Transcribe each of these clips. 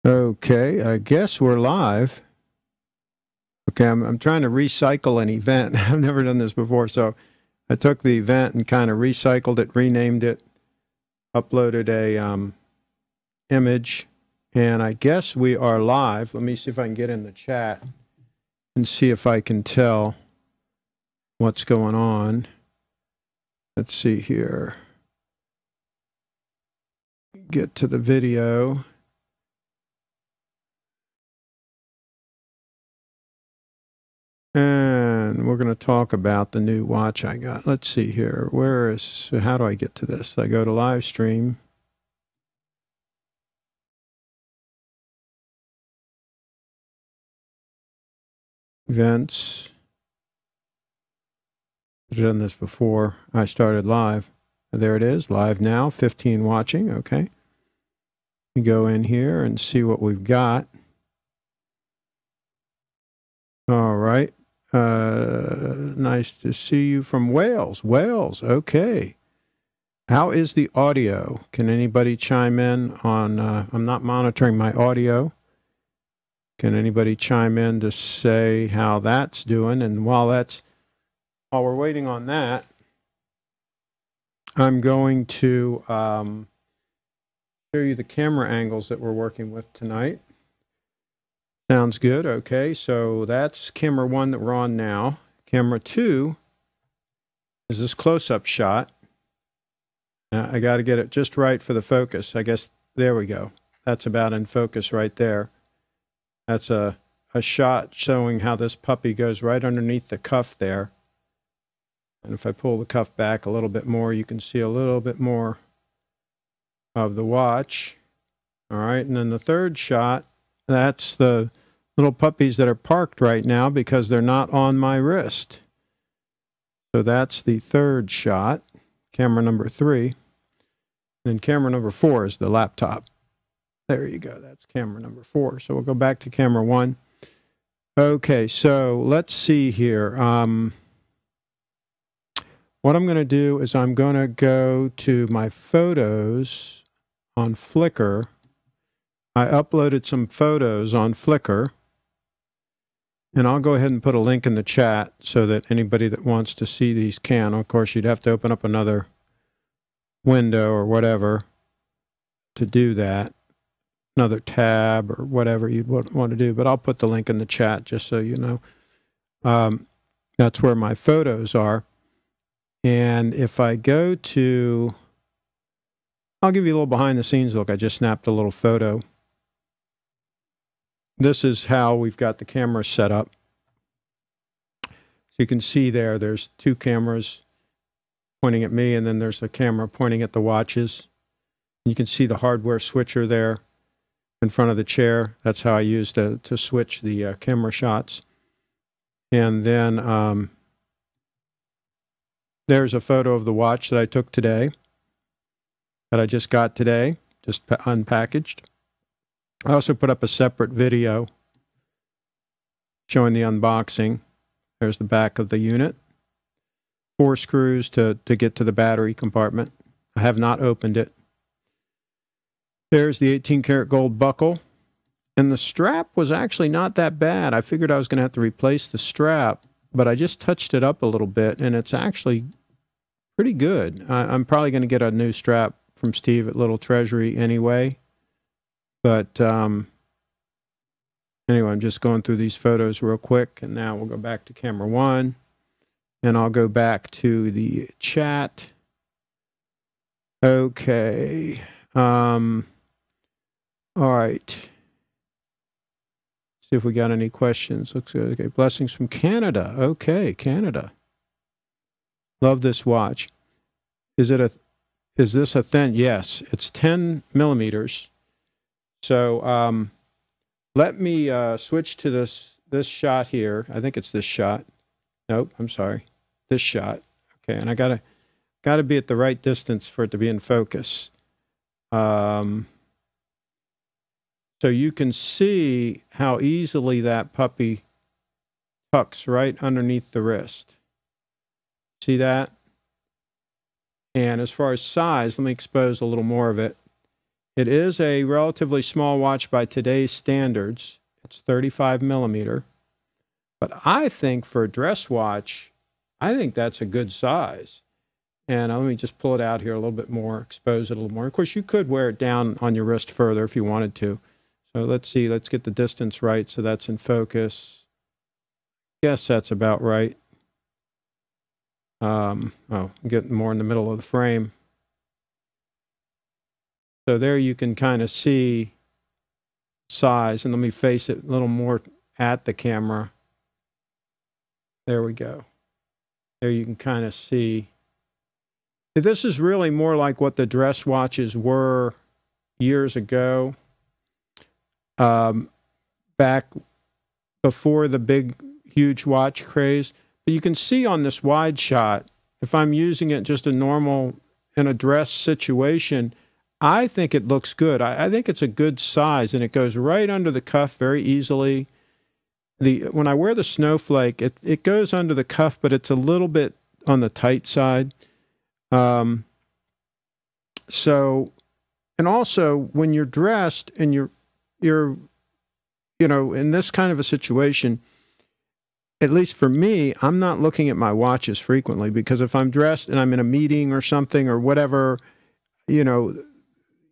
Okay, I guess we're live. Okay, I'm trying to recycle an event. I've never done this before, so I took the event and kind of recycled it, renamed it, uploaded a image, and I guess we are live. Let me see if I can get in the chat and see if I can tell what's going on. Let's see here. Get to the video. And we're going to talk about the new watch I got. Let's see here. How do I get to this? I go to live stream. Events. I've done this before. I started live. There it is, live now, 15 watching. Okay. We go in here and see what we've got. All right. Nice to see you from Wales. Wales, okay. How is the audio? Can anybody chime in on, I'm not monitoring my audio. Can anybody chime in to say how that's doing? And while we're waiting on that, I'm going to show you the camera angles that we're working with tonight. Sounds good. Okay, so that's camera 1 that we're on now. Camera 2 is this close-up shot. I got to get it just right for the focus. I guess, there we go. That's about in focus right there. That's a shot showing how this puppy goes right underneath the cuff there. And if I pull the cuff back a little bit more, you can see a little bit more of the watch. All right, and then the third shot, that's the little puppies that are parked right now because they're not on my wrist. So that's the third shot, camera number 3. And camera number 4 is the laptop. There you go, that's camera number 4. So we'll go back to camera 1. Okay, so let's see here. What I'm going to do is I'm going to go to my photos on Flickr. I uploaded some photos on Flickr, and I'll go ahead and put a link in the chat so that anybody that wants to see these can. Of course, you'd have to open up another window or whatever to do that, another tab or whatever you'd want to do, but I'll put the link in the chat just so you know. That's where my photos are. And if I go to, I'll give you a little behind the scenes look. I just snapped a little photo. This is how we've got the camera set up. So you can see there's 2 cameras pointing at me, and then there's a camera pointing at the watches. You can see the hardware switcher there in front of the chair. That's how I use to switch the camera shots. And then there's a photo of the watch that I took today, that I just got today, just unpackaged. I also put up a separate video showing the unboxing. There's the back of the unit. 4 screws to get to the battery compartment. I have not opened it. There's the 18-karat gold buckle. And the strap was actually not that bad. I figured I was going to have to replace the strap, but I just touched it up a little bit, and it's actually pretty good. I'm probably going to get a new strap from Steve at Little Treasury anyway. But anyway, I'm just going through these photos real quick, and now we'll go back to camera 1, and I'll go back to the chat. Okay. All right. See if we got any questions. Looks good. Okay. Blessings from Canada. Okay, Canada. Love this watch. Is this a thin? Yes, it's 10 millimeters. So let me switch to this shot here. I think it's this shot. Nope, I'm sorry. This shot. Okay, and I gotta be at the right distance for it to be in focus. So you can see how easily that puppy tucks right underneath the wrist. See that? And as far as size, let me expose a little more of it. It is a relatively small watch by today's standards. It's 35 millimeter. But I think for a dress watch, I think that's a good size. And let me just pull it out here a little bit more, expose it a little more. Of course, you could wear it down on your wrist further if you wanted to. So let's see, let's get the distance right so that's in focus. Guess that's about right. I'm getting more in the middle of the frame. So there you can kind of see size, and let me face it a little more at the camera. There we go. There you can kind of see. This is really more like what the dress watches were years ago, back before the big, huge watch craze. But you can see on this wide shot, if I'm using it just a normal, in a dress situation, I think it looks good. I think it's a good size, and it goes right under the cuff very easily. When I wear the snowflake, it goes under the cuff, but it's a little bit on the tight side. So, and also when you're dressed and you're, you know, in this kind of a situation, at least for me, I'm not looking at my watches frequently, because if I'm dressed and I'm in a meeting or something or whatever, you know,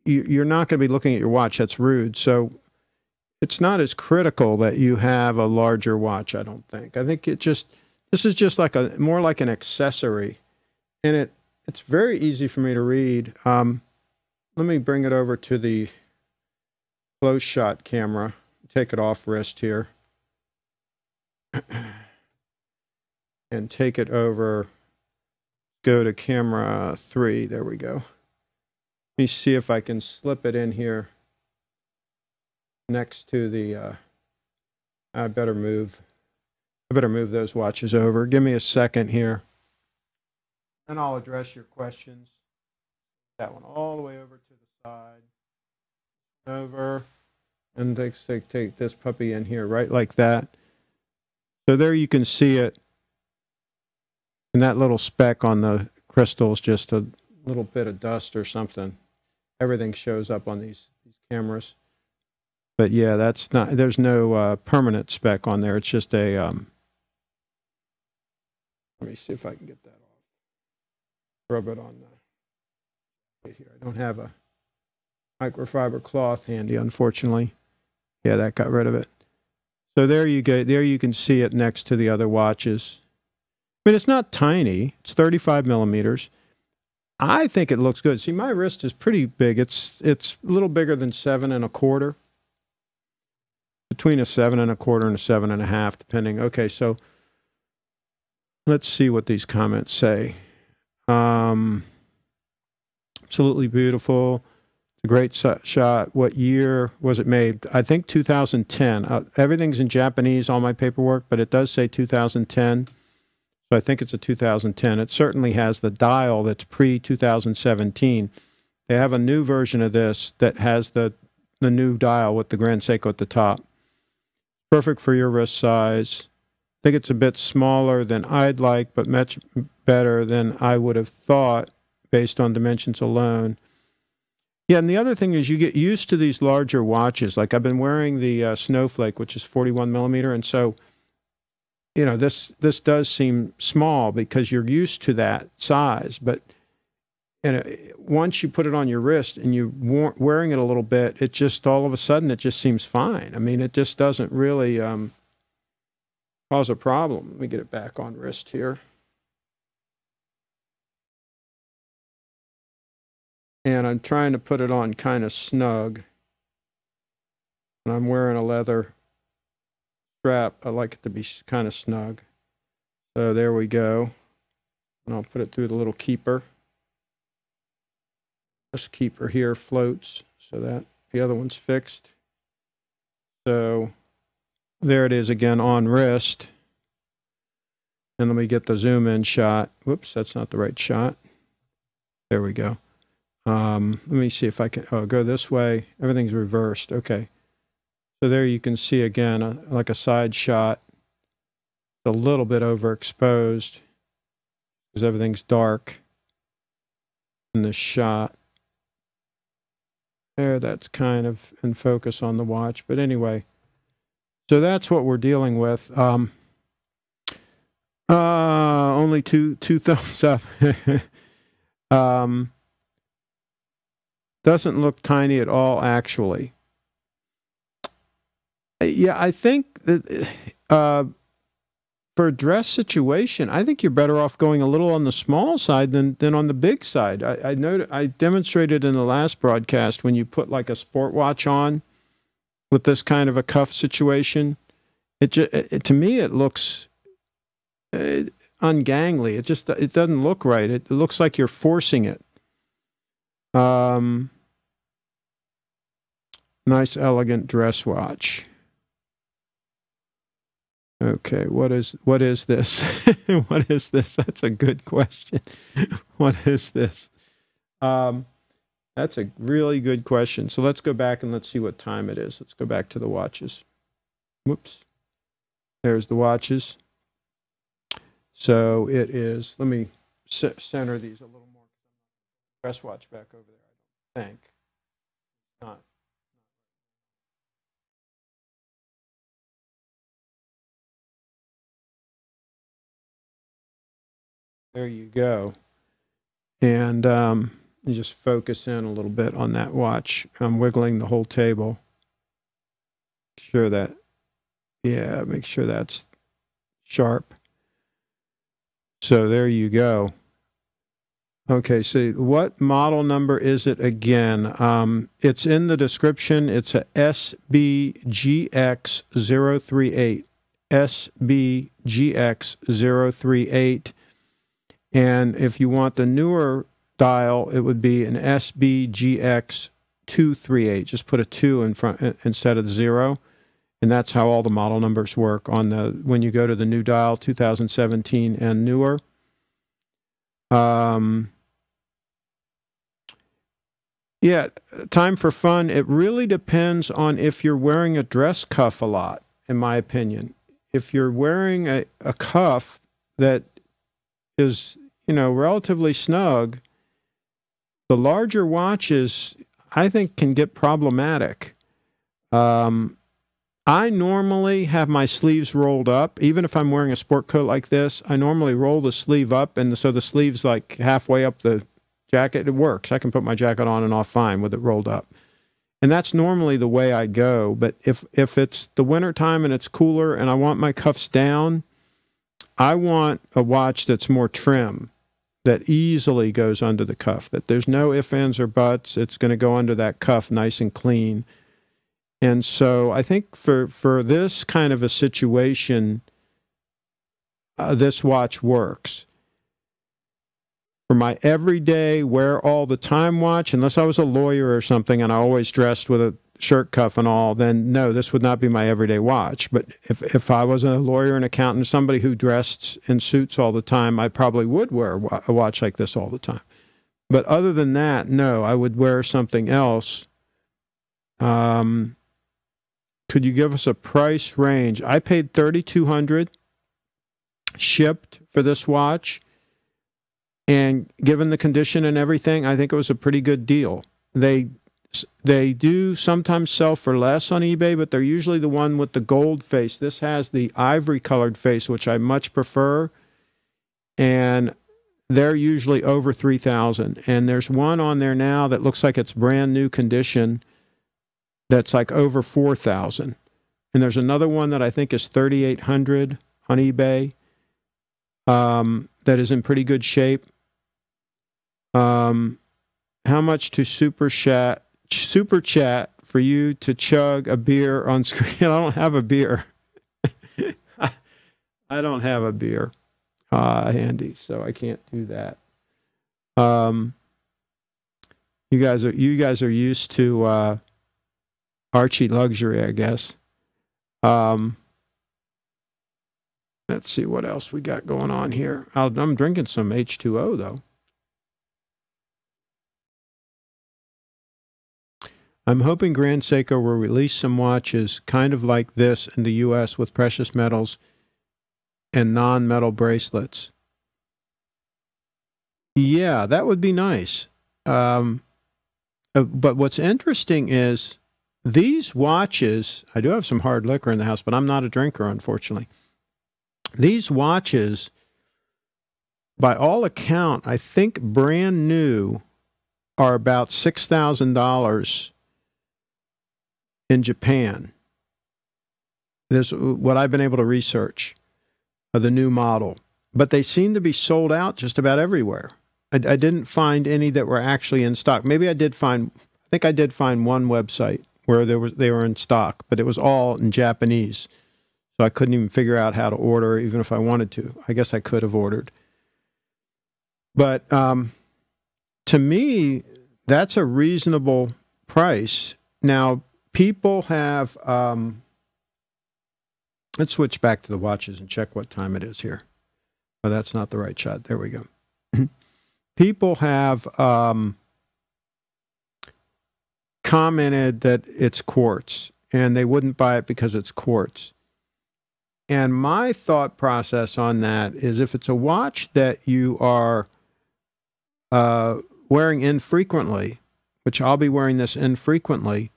you're not going to be looking at your watch. That's rude. So it's not as critical that you have a larger watch, I don't think. I think this is just like more like an accessory. And it's very easy for me to read. Let me bring it over to the close shot camera. Take it off wrist here. And take it over. Go to camera 3. There we go. Let me see if I can slip it in here next to the, I better move those watches over. Give me a second here, and I'll address your questions. That one all the way over to the side, over, and take this puppy in here, right like that. So there you can see it, and that little speck on the crystal is just a little bit of dust or something. Everything shows up on these cameras. But yeah, that's not, there's no permanent speck on there. It's just a, let me see if I can get that off. Rub it on right here. I don't have a microfiber cloth handy, unfortunately. Yeah, that got rid of it. So there you go. There you can see it next to the other watches. I mean, it's not tiny. It's 35 millimeters. I think it looks good. See, my wrist is pretty big. It's a little bigger than 7 1/4. Between a 7 1/4 and a 7 1/2, depending. Okay, so let's see what these comments say. Absolutely beautiful. It's a great shot. What year was it made? I think 2010. Everything's in Japanese, all my paperwork, but it does say 2010. So I think it's a 2010. It certainly has the dial that's pre-2017. They have a new version of this that has the new dial with the Grand Seiko at the top. Perfect for your wrist size. I think it's a bit smaller than I'd like, but much better than I would have thought based on dimensions alone. Yeah, and the other thing is you get used to these larger watches. Like I've been wearing the Snowflake, which is 41 millimeter, and so, you know, this does seem small because you're used to that size. But once you put it on your wrist and you're wearing it a little bit, it just all of a sudden it just seems fine. I mean, it just doesn't really cause a problem. Let me get it back on wrist here. And I'm trying to put it on kind of snug. And I'm wearing a leather strap. I like it to be kind of snug. So there we go. And I'll put it through the little keeper. This keeper here floats so that the other one's fixed. So there it is again on wrist. And let me get the zoom in shot. Whoops, that's not the right shot. There we go. Let me see if I can go this way. Everything's reversed. Okay. So there you can see again, like a side shot. It's a little bit overexposed because everything's dark in this shot. There, that's kind of in focus on the watch. But anyway, so that's what we're dealing with. Only two thumbs up. Doesn't look tiny at all, actually. Yeah, I think that for a dress situation, I think you're better off going a little on the small side than on the big side. I demonstrated in the last broadcast when you put like a sport watch on with this kind of a cuff situation. To me, it looks ungangly. It doesn't look right. It looks like you're forcing it. Nice, elegant dress watch. Okay, what is this? What is this? That's a good question. What is this? That's a really good question. So let's go back and let's see what time it is. Let's go back to the watches. Whoops. There's the watches. So it is, let me center these a little more. Dress watch back over there, I don't think. Not. There you go. And you just focus in a little bit on that watch. I'm wiggling the whole table. Make sure that's sharp. So there you go. Okay, so what model number is it again? It's in the description. It's a SBGX038. SBGX038. And if you want the newer dial, it would be an SBGX238. Just put a 2 in front instead of 0. And that's how all the model numbers work on when you go to the new dial, 2017 and newer. Yeah, time for fun. It really depends on if you're wearing a dress cuff a lot, in my opinion. If you're wearing a cuff that is, relatively snug, the larger watches, I think, can get problematic. I normally have my sleeves rolled up. Even if I'm wearing a sport coat like this, I normally roll the sleeve up, and so the sleeve's like halfway up the jacket. It works. I can put my jacket on and off fine with it rolled up. And that's normally the way I go. But if it's the winter time and it's cooler and I want my cuffs down, I want a watch that's more trim, that easily goes under the cuff, that there's no ifs, ands, or buts. It's going to go under that cuff nice and clean. And so I think for this kind of a situation, this watch works. For my everyday wear all the time watch, unless I was a lawyer or something and I always dressed with a shirt cuff and all, then no, this would not be my everyday watch. But if I was a lawyer, an accountant, somebody who dressed in suits all the time, I probably would wear a watch like this all the time. But other than that, no, I would wear something else. Could you give us a price range? I paid $3,200 shipped for this watch. And given the condition and everything, I think it was a pretty good deal. They do sometimes sell for less on eBay, but they're usually the one with the gold face. This has the ivory colored face, which I much prefer. And they're usually over $3,000. And there's one on there now that looks like it's brand new condition that's like over $4,000. And there's another one that I think is $3,800 on eBay that is in pretty good shape. How much to super chat for you to chug a beer on screen? I don't have a beer. I don't have a beer handy, so I can't do that. You guys are used to Archie luxury, I guess. Let's see what else we got going on here. I'm drinking some H2O though. I'm hoping Grand Seiko will release some watches kind of like this in the U.S. with precious metals and non-metal bracelets. Yeah, that would be nice. But what's interesting is these watches, I do have some hard liquor in the house, but I'm not a drinker, unfortunately. These watches, by all account, I think brand new, are about $6,000 in Japan. This is what I've been able to research of the new model. But they seem to be sold out just about everywhere. I didn't find any that were actually in stock. Maybe I did find, I think I did find one website where they were in stock, but it was all in Japanese. So I couldn't even figure out how to order, even if I wanted to. I guess I could have ordered. But to me, that's a reasonable price. Now, people have, let's switch back to the watches and check what time it is here. Oh, that's not the right shot. There we go. People have commented that it's quartz, and they wouldn't buy it because it's quartz. And my thought process on that is if it's a watch that you are wearing infrequently, which I'll be wearing this infrequently,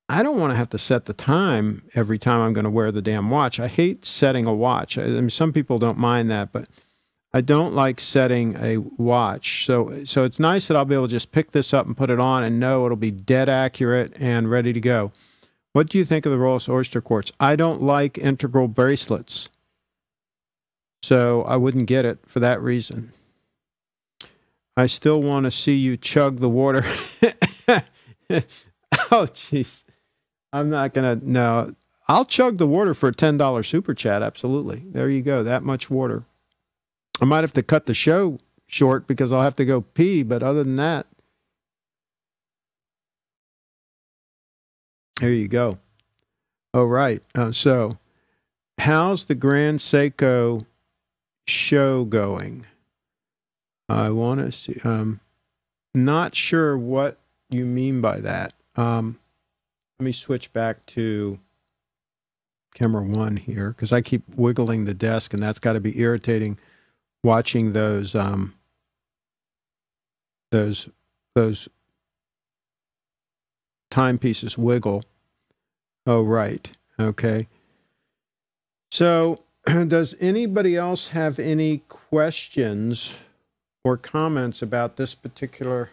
I don't want to have to set the time every time I'm going to wear the damn watch. I hate setting a watch. I mean, some people don't mind that, but I don't like setting a watch. So it's nice that I'll be able to just pick this up and put it on and know it'll be dead accurate and ready to go. What do you think of the Royal Oyster Quartz? I don't like integral bracelets, so I wouldn't get it for that reason. I still want to see you chug the water. Oh, jeez. I'm not going to, no. I'll chug the water for a $10 super chat, absolutely. There you go, that much water. I might have to cut the show short because I'll have to go pee, but other than that, there you go. All right, so how's the Grand Seiko show going? I want to see, not sure what you mean by that. Let me switch back to camera 1 here because I keep wiggling the desk, and that's got to be irritating watching those timepieces wiggle. Oh, right. Okay. So, does anybody else have any questions or comments about this particular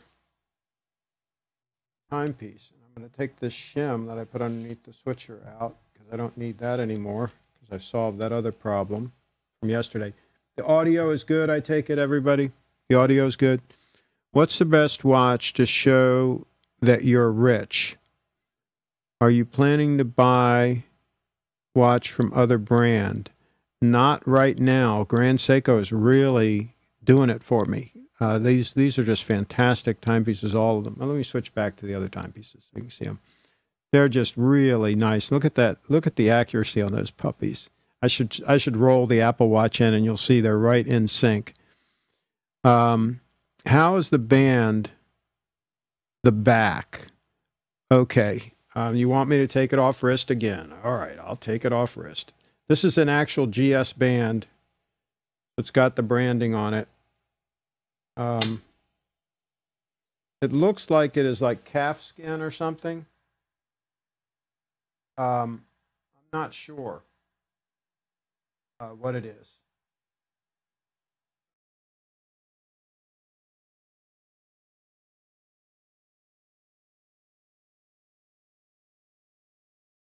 timepiece? I'm going to take this shim that I put underneath the switcher out because I don't need that anymore because I've solved that other problem from yesterday. The audio is good, I take it, everybody? The audio is good? What's the best watch to show that you're rich? Are you planning to buy watch from other brand? Not right now. Grand Seiko is really doing it for me. These are just fantastic timepieces, all of them. Now, let me switch back to the other timepieces so you can see them. They're just really nice. Look at that. Look at the accuracy on those puppies. I should roll the Apple Watch in, and you'll see they're right in sync. How is the band? The back. Okay. You want me to take it off wrist again? All right, I'll take it off wrist. This is an actual GS band. It's got the branding on it. It looks like it is like calf skin or something. I'm not sure what it is.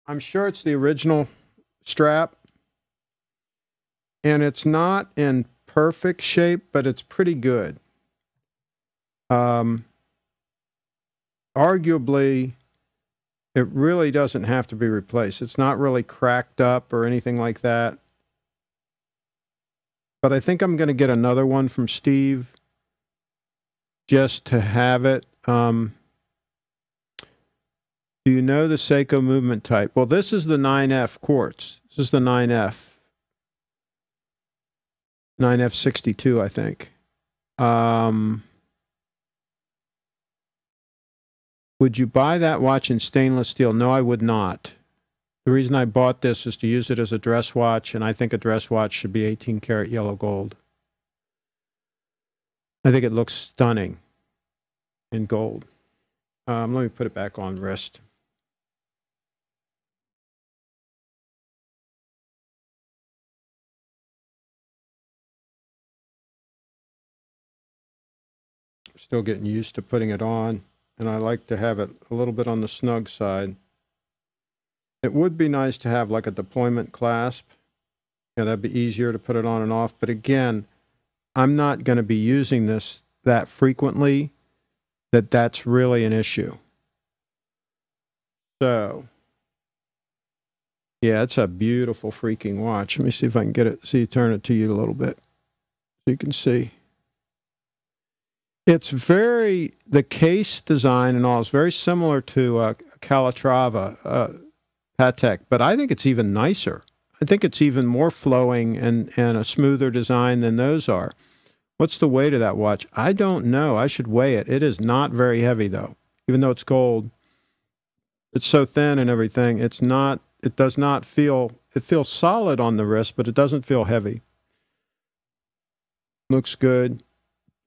I'm sure it's the original strap, and it's not in perfect shape, but it's pretty good. Arguably, it really doesn't have to be replaced. It's not really cracked up or anything like that. But I think I'm going to get another one from Steve just to have it. Do you know the Seiko movement type? Well, this is the 9F quartz. This is the 9F. 9F62, I think. Would you buy that watch in stainless steel? No, I would not. The reason I bought this is to use it as a dress watch, and I think a dress watch should be 18 karat yellow gold. I think it looks stunning in gold. Let me put it back on wrist. Still getting used to putting it on, and I like to have it a little bit on the snug side. It would be nice to have like a deployment clasp. Yeah, that'd be easier to put it on and off. But again, I'm not going to be using this that frequently that's really an issue. So, yeah, it's a beautiful freaking watch. Let me see if I can get it, turn it to you a little bit so you can see. It's the case design and all is very similar to Calatrava, Patek, but I think it's even nicer. I think it's even more flowing and a smoother design than those are. What's the weight of that watch? I don't know. I should weigh it. It is not very heavy, though, even though it's gold. It's so thin and everything. It does not feel, it feels solid on the wrist, but it doesn't feel heavy. Looks good.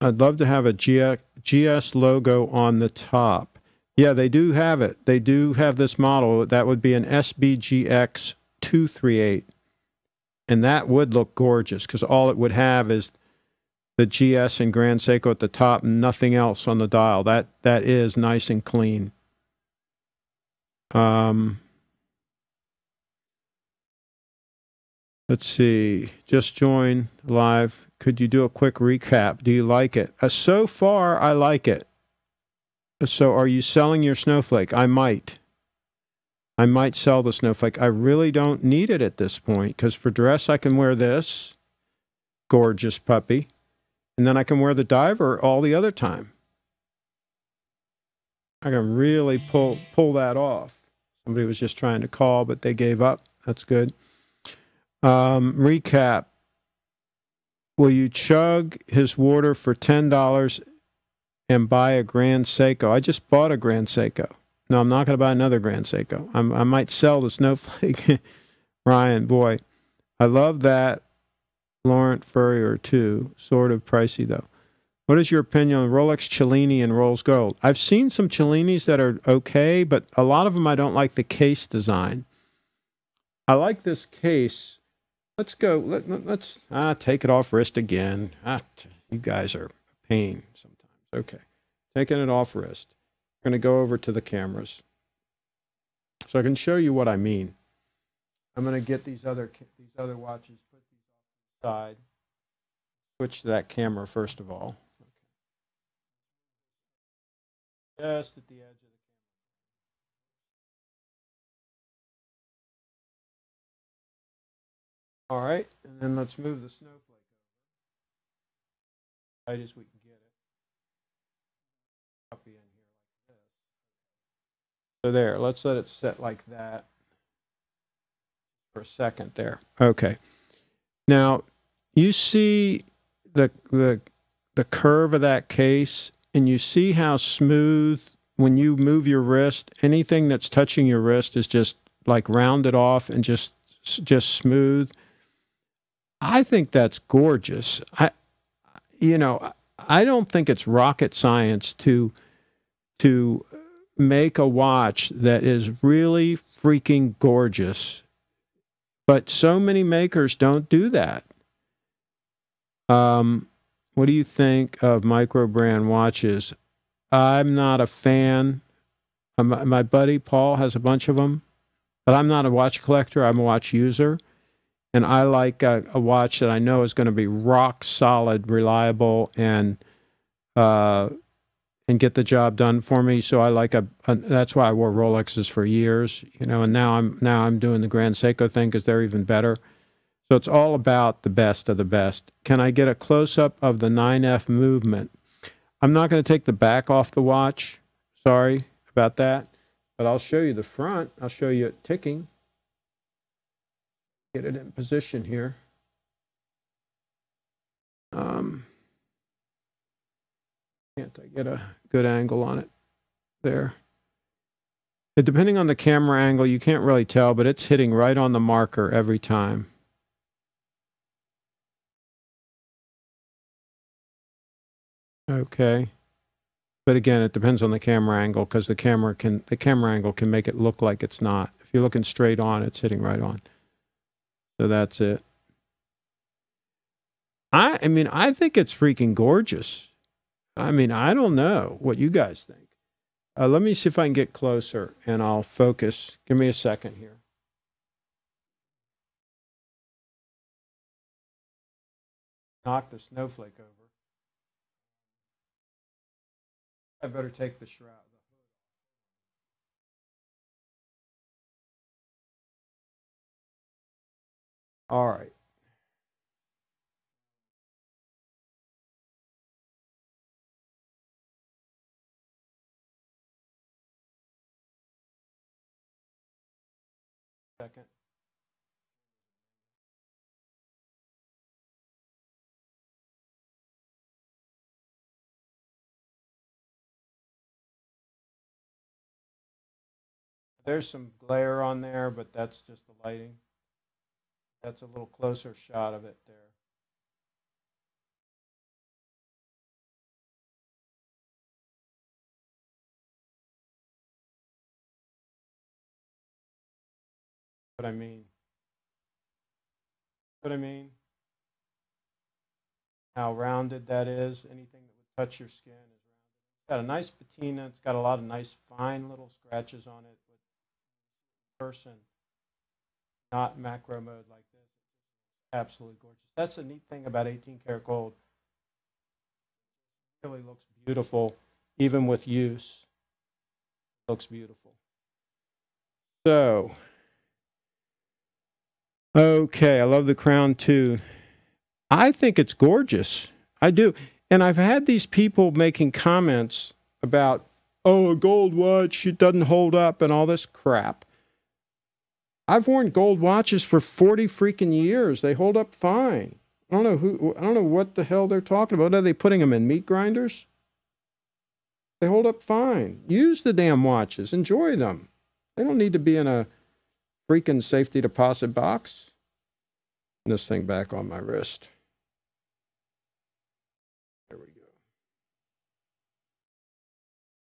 I'd love to have a GS logo on the top. Yeah, they do have it. They do have this model. That would be an SBGX038. And that would look gorgeous because all it would have is the GS and Grand Seiko at the top and nothing else on the dial. That is nice and clean. Let's see. Just join live. Could you do a quick recap? Do you like it? So far, I like it. So are you selling your snowflake? I might sell the snowflake. I really don't need it at this point because for dress, I can wear this gorgeous puppy. And then I can wear the diver all the other time. I can really pull that off. Somebody was just trying to call, but they gave up. That's good. Recap. Will you chug his water for $10 and buy a Grand Seiko? I just bought a Grand Seiko. No, I'm not going to buy another Grand Seiko. I might sell the snowflake. Ryan, boy, I love that. Laurent Furrier, too. Sort of pricey, though. What is your opinion on Rolex Cellini and Rolls Gold? I've seen some Cellinis that are okay, but a lot of them I don't like the case design. I like this case. Let's go. Let's take it off wrist again. You guys are a pain sometimes. Okay. Taking it off wrist. I'm going to go over to the cameras so I can show you what I mean. I'm going to get these other watches, put these off the side. Switch to that camera first of all. Okay. Just at the edge of the camera. All right, and then let's move the snowflake over. Tight as we can get it. Copy in here like this. So there, let's let it set like that for a second there. Okay. Now, you see the curve of that case, and you see how smooth when you move your wrist, anything that's touching your wrist is just like rounded off and just smooth. I think that's gorgeous. I don't think it's rocket science to make a watch that is really freaking gorgeous. But so many makers don't do that. What do you think of micro brand watches? I'm not a fan. My buddy Paul has a bunch of them, but I'm not a watch collector. I'm a watch user. And I like a watch that I know is going to be rock solid, reliable, and get the job done for me. So I like that's why I wore Rolexes for years, and now I'm doing the Grand Seiko thing because they're even better. So it's all about the best of the best. Can I get a close-up of the 9F movement? I'm not going to take the back off the watch. Sorry about that. But I'll show you the front. I'll show you it ticking. Get it in position here. Can't I get a good angle on it? There. Depending on the camera angle, you can't really tell, but it's hitting right on the marker every time. Okay. But again, it depends on the camera angle, because the camera angle can make it look like it's not. If you're looking straight on, it's hitting right on. So that's it. I mean, I think it's freaking gorgeous. I mean, I don't know what you guys think. Let me see if I can get closer, and I'll focus. Give me a second here. Knock the snowflake over. I better take the shroud. All right. Second. There's some glare on there, but that's just the lighting. That's a little closer shot of it there. What I mean. What I mean. How rounded that is. Anything that would touch your skin is rounded. It's got a nice patina. It's got a lot of nice fine little scratches on it. But person, not macro mode like this. Absolutely gorgeous. That's the neat thing about 18 karat gold. It really looks beautiful, even with use. It looks beautiful. So, okay, I love the crown too. I think it's gorgeous. I do. And I've had these people making comments about, oh, a gold watch, it doesn't hold up and all this crap. I've worn gold watches for 40 freaking years. They hold up fine. I don't know what the hell they're talking about. Are they putting them in meat grinders? They hold up fine. Use the damn watches. Enjoy them. They don't need to be in a freaking safety deposit box. This thing back on my wrist. There we go.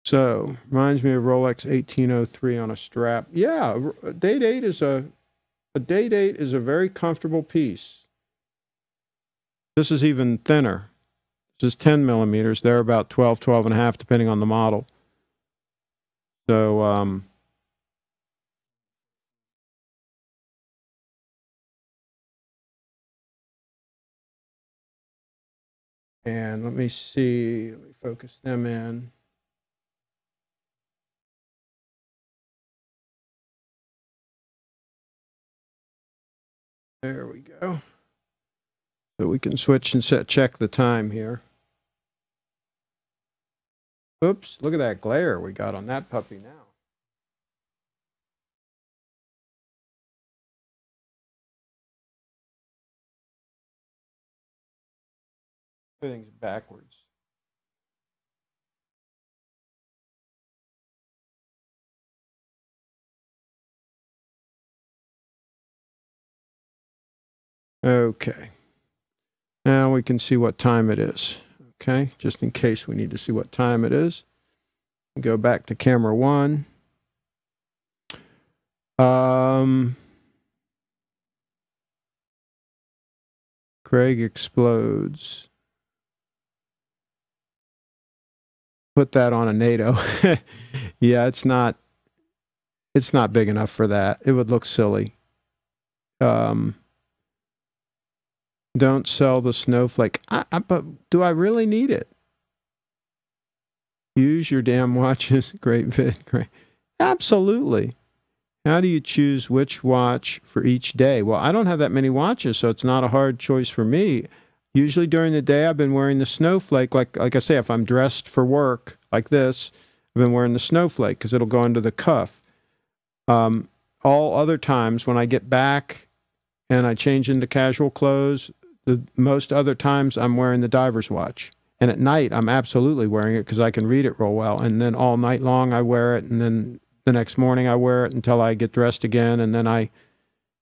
So, reminds me of Rolex 1803 on a strap. Yeah, a date 8 is a very comfortable piece. This is even thinner. This is 10 millimeters. They're about 12, 12 and a half, depending on the model. So, and let me see. Let me focus them in. There we go. So we can switch and check the time here. Oops, look at that glare we got on that puppy now. Everything's backwards. Okay. Now we can see what time it is. Okay, just in case we need to see what time it is. Go back to camera 1. Craig explodes. Put that on a NATO. Yeah, it's not big enough for that. It would look silly. Don't sell the snowflake. But do I really need it? Use your damn watches. Great vid. Great. Absolutely. How do you choose which watch for each day? Well, I don't have that many watches, so it's not a hard choice for me. Usually during the day, I've been wearing the snowflake. Like I say, if I'm dressed for work like this, I've been wearing the snowflake because it'll go under the cuff. All other times when I get back and I change into casual clothes, most other times I'm wearing the diver's watch. And at night, I'm absolutely wearing it because I can read it real well. And then all night long, I wear it. And then the next morning, I wear it until I get dressed again. And then I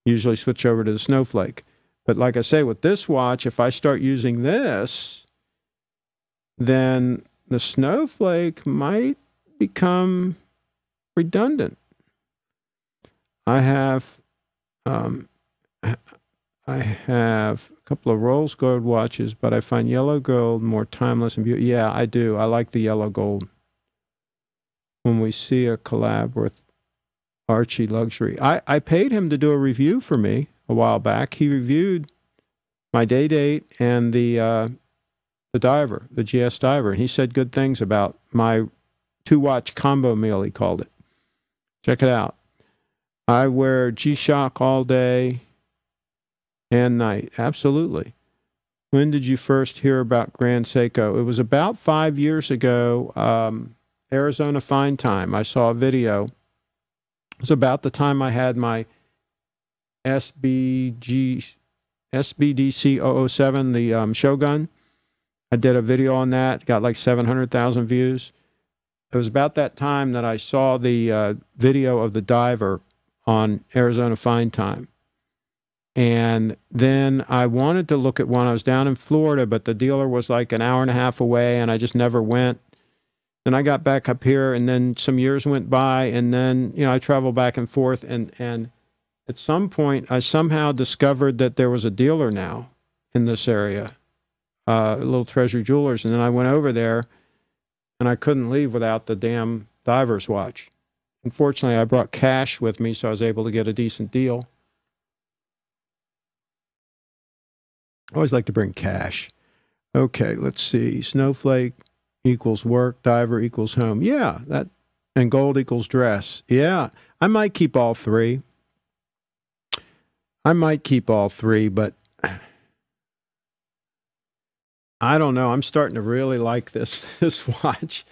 usually switch over to the snowflake. But like I say, with this watch, if I start using this, then the snowflake might become redundant. I have a couple of rose gold watches, but I find yellow gold more timeless and beautiful. Yeah, I do. I like the yellow gold. When we see a collab with Archie Luxury, I paid him to do a review for me a while back. He reviewed my day date and the diver, the GS diver, and he said good things about my 2-watch combo meal, he called it. Check it out. I wear G-Shock all day and night. Absolutely. When did you first hear about Grand Seiko? It was about 5 years ago, Arizona Fine Time. I saw a video. It was about the time I had my SBDC007, the Shogun. I did a video on that, got like 700,000 views. It was about that time that I saw the video of the diver on Arizona Fine Time. And then I wanted to look at one. I was down in Florida, but the dealer was like an hour and a half away, and I just never went. Then I got back up here, and then some years went by, and then, you know, I traveled back and forth, and at some point, I somehow discovered that there was a dealer now in this area, Little Treasure Jewelers, and then I went over there, and I couldn't leave without the damn diver's watch. Unfortunately, I brought cash with me, so I was able to get a decent deal. I always like to bring cash. Okay, let's see. Snowflake equals work, diver equals home. Yeah, that, and gold equals dress. Yeah, I might keep all three. But I don't know. I'm starting to really like this watch.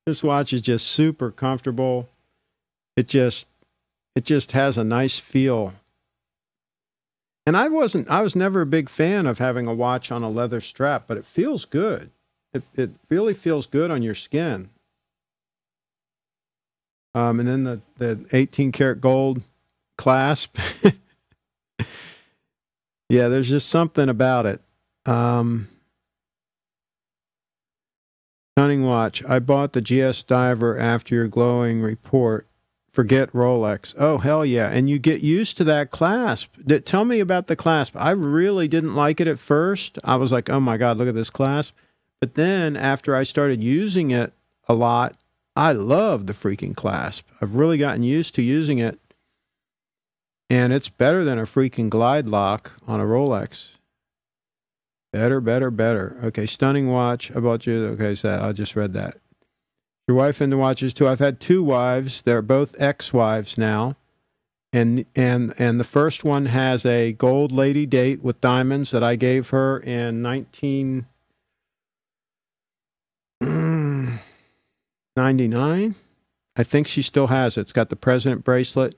This watch is just super comfortable. It just has a nice feel. And I was never a big fan of having a watch on a leather strap, but it feels good. It really feels good on your skin. And then the 18-karat gold clasp. Yeah, there's just something about it. Stunning watch. I bought the GS diver after your glowing report. Forget Rolex. Oh, hell yeah. And you get used to that clasp. Tell me about the clasp. I really didn't like it at first. I was like, oh my God, look at this clasp. But then after I started using it a lot, I love the freaking clasp. I've really gotten used to using it. And it's better than a freaking glide lock on a Rolex. Better, better, better. Okay, stunning watch. I bought you. Okay, so I just read that. Your wife into watches too. I've had 2 wives. They're both ex-wives now. And the first one has a gold lady date with diamonds that I gave her in 1999. I think she still has it. It's got the president bracelet.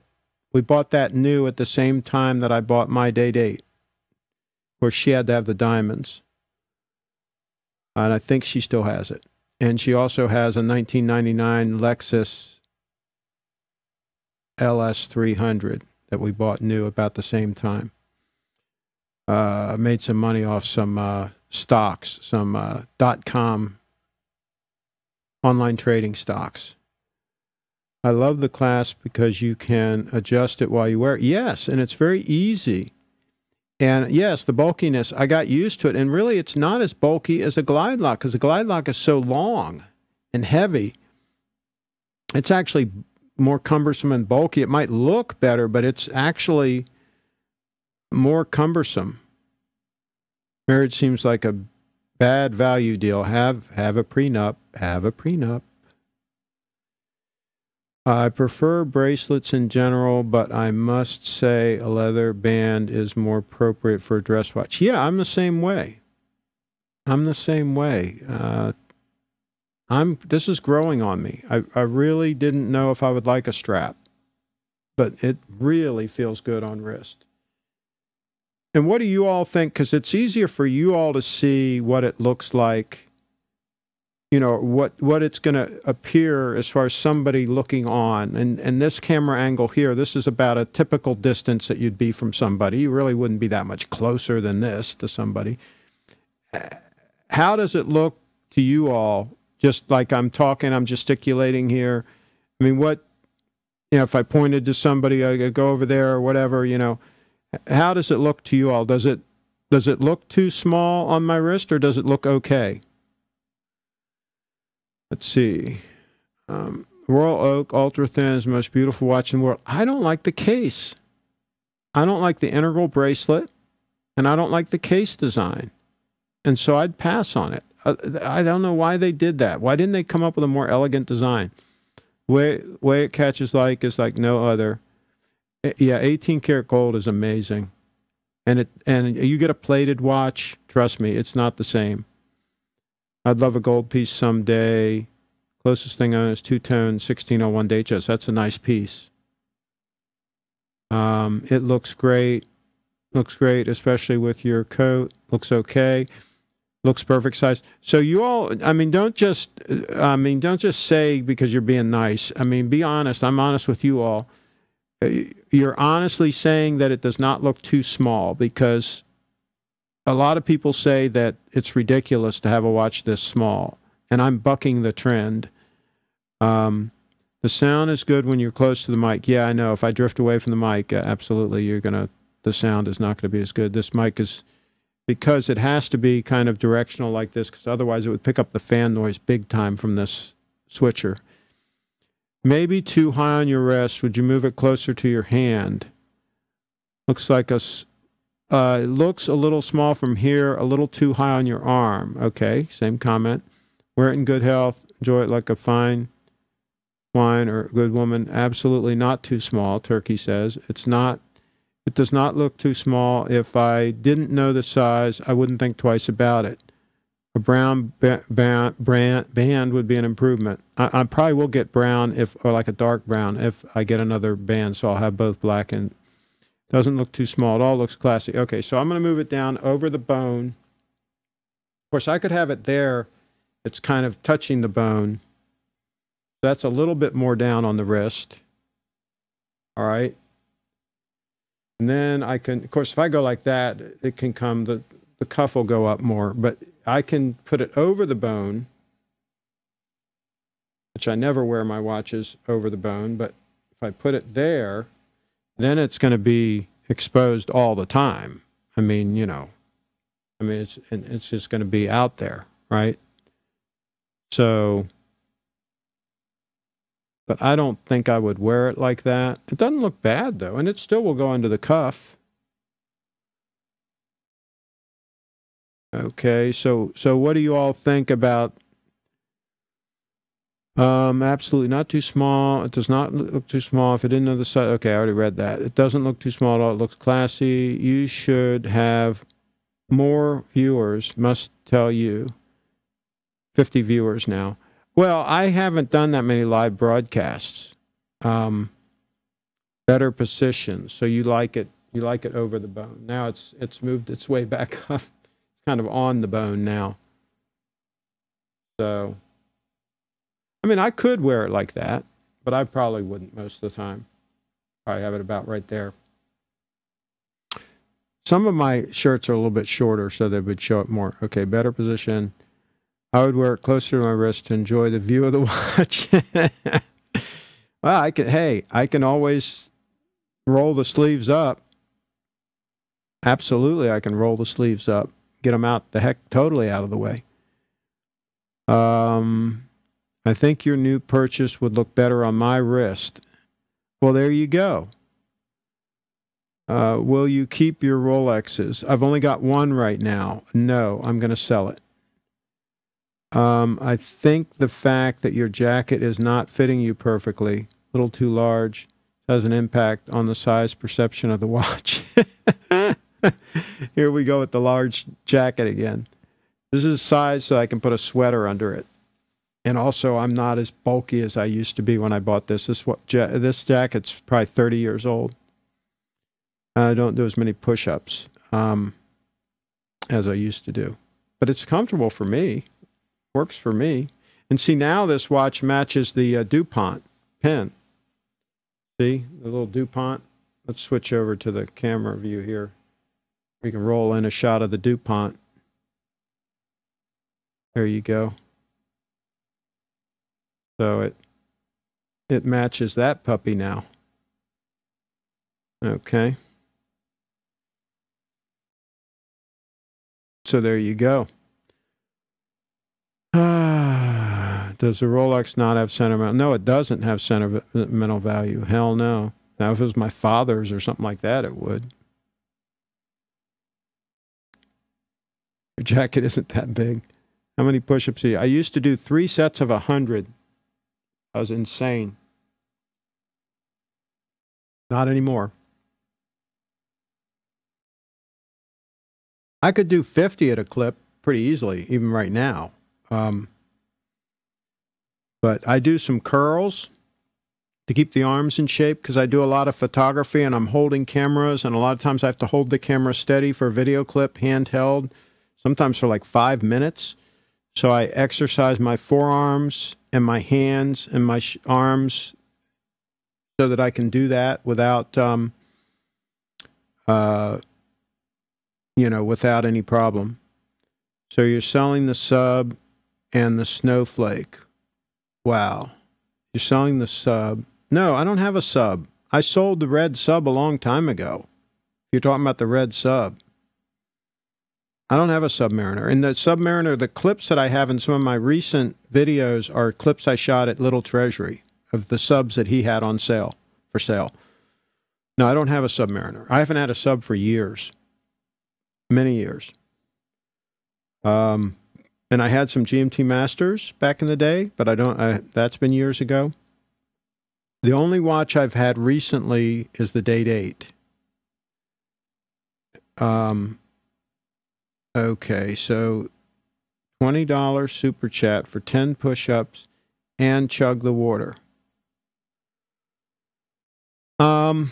We bought that new at the same time that I bought my day date, where she had to have the diamonds. And I think she still has it. And she also has a 1999 Lexus LS300 that we bought new about the same time. Made some money off some stocks, some .com online trading stocks. I love the clasp because you can adjust it while you wear it. Yes, and it's very easy. And yes, the bulkiness, I got used to it. And really, it's not as bulky as a glide lock because the glide lock is so long and heavy. It's actually more cumbersome and bulky. It might look better, but it's actually more cumbersome. Marriage seems like a bad value deal. Have a prenup. Have a prenup. I prefer bracelets in general, but I must say a leather band is more appropriate for a dress watch. Yeah, I'm the same way. This is growing on me. I really didn't know if I would like a strap, but it really feels good on wrist. And what do you all think? Because it's easier for you all to see what it looks like. You know, what it's going to appear as far as somebody looking on. And this camera angle here, this is about a typical distance that you'd be from somebody. You really wouldn't be that much closer than this to somebody. How does it look to you all Just like I'm talking, I'm gesticulating here. I mean, what, you know, if I pointed to somebody, I go over there or whatever, you know, how does it look to you all? Does it look too small on my wrist, or does it look okay? Let's see. Royal Oak Ultra Thin is the most beautiful watch in the world. I don't like the case. I don't like the integral bracelet, and I don't like the case design. And so I'd pass on it. I don't know why they did that. Why didn't they come up with a more elegant design? Way it catches like is like no other. Yeah, 18 karat gold is amazing. And you get a plated watch, trust me, it's not the same. I'd love a gold piece someday. Closest thing on is two-tone 1601 HS. That's a nice piece. It looks great. Looks great, especially with your coat. Looks okay. Looks perfect size. So you all, I mean, don't just say because you're being nice. I mean, be honest. I'm honest with you all. You're honestly saying that it does not look too small, because a lot of people say that it's ridiculous to have a watch this small, and I'm bucking the trend. The sound is good when you're close to the mic. Yeah, I know. If I drift away from the mic, absolutely, the sound is not going to be as good. This mic is, because it has to be kind of directional like this, because otherwise it would pick up the fan noise big time from this switcher. Maybe too high on your wrist. Would you move it closer to your hand? Looks like it looks a little small from here, a little too high on your arm. Okay, same comment. Wear it in good health. Enjoy it like a fine wine or a good woman. Absolutely not too small, Turkey says. It does not look too small. If I didn't know the size, I wouldn't think twice about it. A brown band would be an improvement. I probably will get brown, or like a dark brown, if I get another band, so I'll have both black and... Doesn't look too small. It all looks classy. Okay, so I'm going to move it down over the bone. Of course, I could have it there. It's kind of touching the bone. That's a little bit more down on the wrist. All right. And then I can, of course, if I go like that, it can come, the cuff will go up more. But I can put it over the bone, which I never wear my watches over the bone. But if I put it there, then it's going to be exposed all the time. I mean, you know, it's just going to be out there, right? So, but I don't think I would wear it like that. It doesn't look bad, though, and it still will go under the cuff. Okay, so what do you all think about... absolutely not too small. It does not look too small. If I didn't know the size... Okay, I already read that. It doesn't look too small at all. It looks classy. You should have more viewers, must tell you. 50 viewers now. Well, I haven't done that many live broadcasts. Better position. So you like it over the bone. Now it's moved its way back up. It's kind of on the bone now. So... I mean, I could wear it like that, but I probably wouldn't most of the time. Probably have it about right there. Some of my shirts are a little bit shorter, so they would show up more. Okay, better position. I would wear it closer to my wrist to enjoy the view of the watch. Well, I can always roll the sleeves up. Absolutely, I can roll the sleeves up. Get them out totally out of the way. I think your new purchase would look better on my wrist. Well, there you go. Will you keep your Rolexes? I've only got one right now. No, I'm going to sell it. I think the fact that your jacket is not fitting you perfectly, a little too large, has an impact on the size perception of the watch. Here we go with the large jacket again. This is size so I can put a sweater under it. And also, I'm not as bulky as I used to be when I bought this. This jacket's probably 30 years old. I don't do as many push-ups as I used to do. But it's comfortable for me. Works for me. And see, now this watch matches the DuPont pen. See, the little DuPont. Let's switch over to the camera view here. We can roll in a shot of the DuPont. There you go. So it matches that puppy now. Okay. So there you go. Does the Rolex not have sentimental? No, it doesn't have sentimental value. Hell no. Now, if it was my father's or something like that, it would. Your jacket isn't that big. How many push-ups do you? I used to do 3 sets of 100. I was insane. Not anymore. I could do 50 at a clip pretty easily, even right now. But I do some curls to keep the arms in shape because I do a lot of photography and I'm holding cameras, and a lot of times I have to hold the camera steady for a video clip, handheld, sometimes for like 5 minutes. So I exercise my forearms and my hands and my arms so that I can do that without, without any problem. So you're selling the sub and the snowflake. Wow. You're selling the sub. No, I don't have a sub. I sold the red sub a long time ago. If you're talking about the red sub. I don't have a Submariner. And the Submariner, the clips that I have in some of my recent videos are clips I shot at Little Treasury of the subs that he had on sale, for sale. No, I don't have a Submariner. I haven't had a sub for years. Many years. And I had some GMT Masters back in the day, but that's been years ago. The only watch I've had recently is the Date 8. Okay, so $20 super chat for 10 push-ups and chug the water. I'm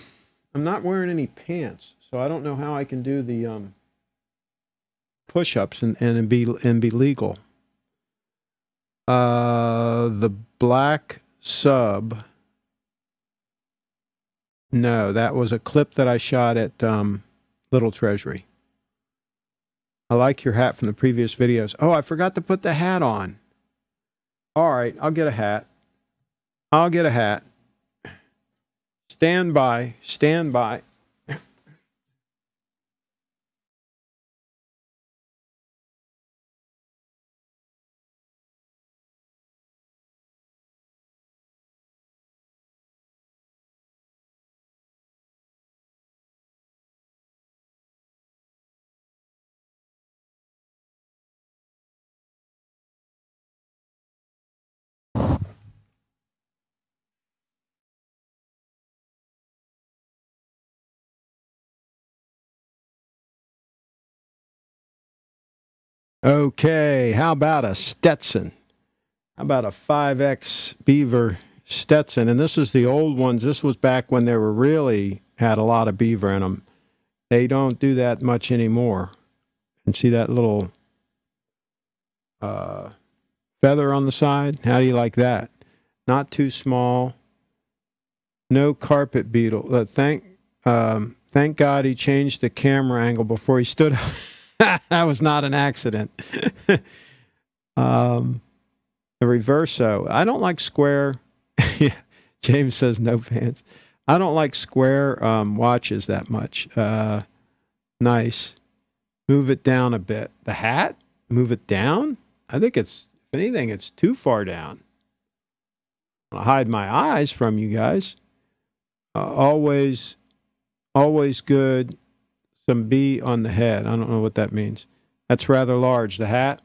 not wearing any pants, so I don't know how I can do the push-ups and be legal. The black sub. No, that was a clip that I shot at Little Treasury. I like your hat from the previous videos. Oh, I forgot to put the hat on. All right, I'll get a hat. I'll get a hat. Stand by. Stand by. Okay, how about a Stetson? How about a 5X Beaver Stetson? And this is the old ones. This was back when they were really had a lot of beaver in them. They don't do that much anymore. And see that little feather on the side? How do you like that? Not too small. No carpet beetle. Thank God he changed the camera angle before he stood up. That was not an accident. The Reverso. I don't like square. James says no pants. I don't like square watches that much. Nice. Move it down a bit. The hat? Move it down? I think it's, if anything, it's too far down. I'll hide my eyes from you guys. Always good. Some B on the head. I don't know what that means. That's rather large. The hat,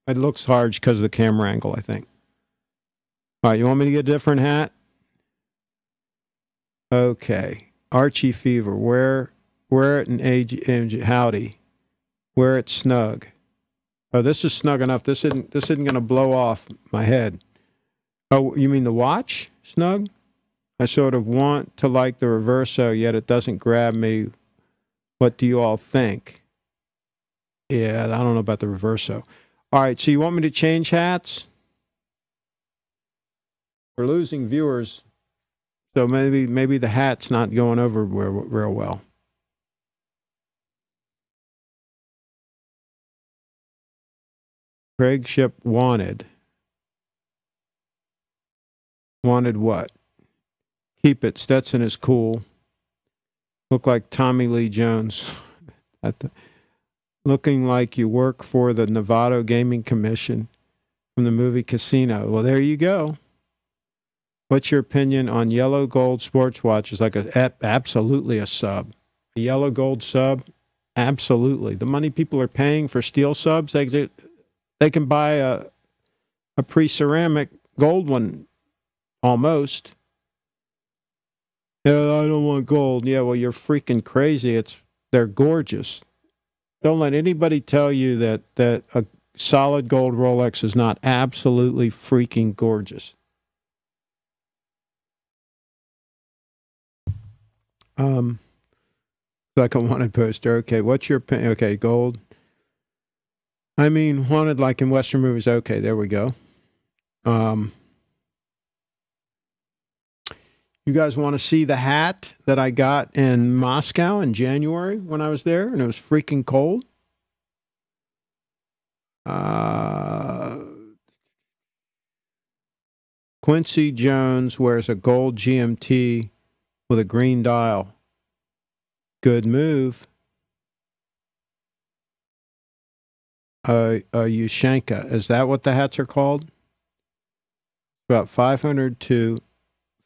it looks large because of the camera angle, I think. All right, you want me to get a different hat? Okay. Archie Fever. Wear it in age. Howdy. Wear it snug. Oh, this is snug enough. This isn't going to blow off my head. Oh, you mean the watch? Snug? I sort of want to like the Reverso, yet it doesn't grab me. What do you all think? Yeah, I don't know about the Reverso. All right, so you want me to change hats? We're losing viewers, so maybe the hat's not going over real well. CraigShipp wanted. Wanted what? Keep it. Stetson is cool. Look like Tommy Lee Jones. Looking like you work for the Nevada Gaming Commission from the movie Casino. Well, there you go. What's your opinion on yellow gold sports watches? Like absolutely a sub. A yellow gold sub? Absolutely. The money people are paying for steel subs, they can buy a pre-ceramic gold one almost. Yeah, I don't want gold. Yeah, well, you're freaking crazy. They're gorgeous. Don't let anybody tell you that a solid gold Rolex is not absolutely freaking gorgeous. Like a wanted poster. Okay, what's your opinion? Okay, gold. I mean, wanted like in Western movies. Okay, there we go. You guys want to see the hat that I got in Moscow in January when I was there and it was freaking cold? Quincy Jones wears a gold GMT with a green dial. Good move. Yushenka. Is that what the hats are called? About 500 to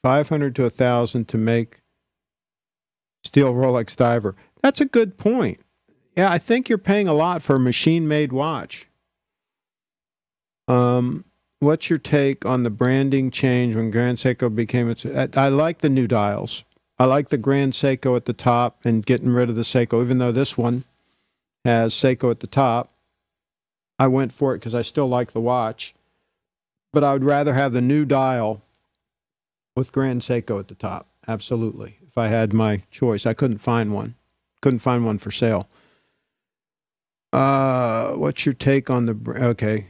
1,000 to make steel Rolex diver. That's a good point. Yeah, I think you're paying a lot for a machine-made watch. What's your take on the branding change when Grand Seiko became its... I like the new dials. I like the Grand Seiko at the top and getting rid of the Seiko, even though this one has Seiko at the top. I went for it because I still like the watch. But I would rather have the new dial with Grand Seiko at the top. Absolutely. If I had my choice. I couldn't find one. Couldn't find one for sale. What's your take on the... Okay.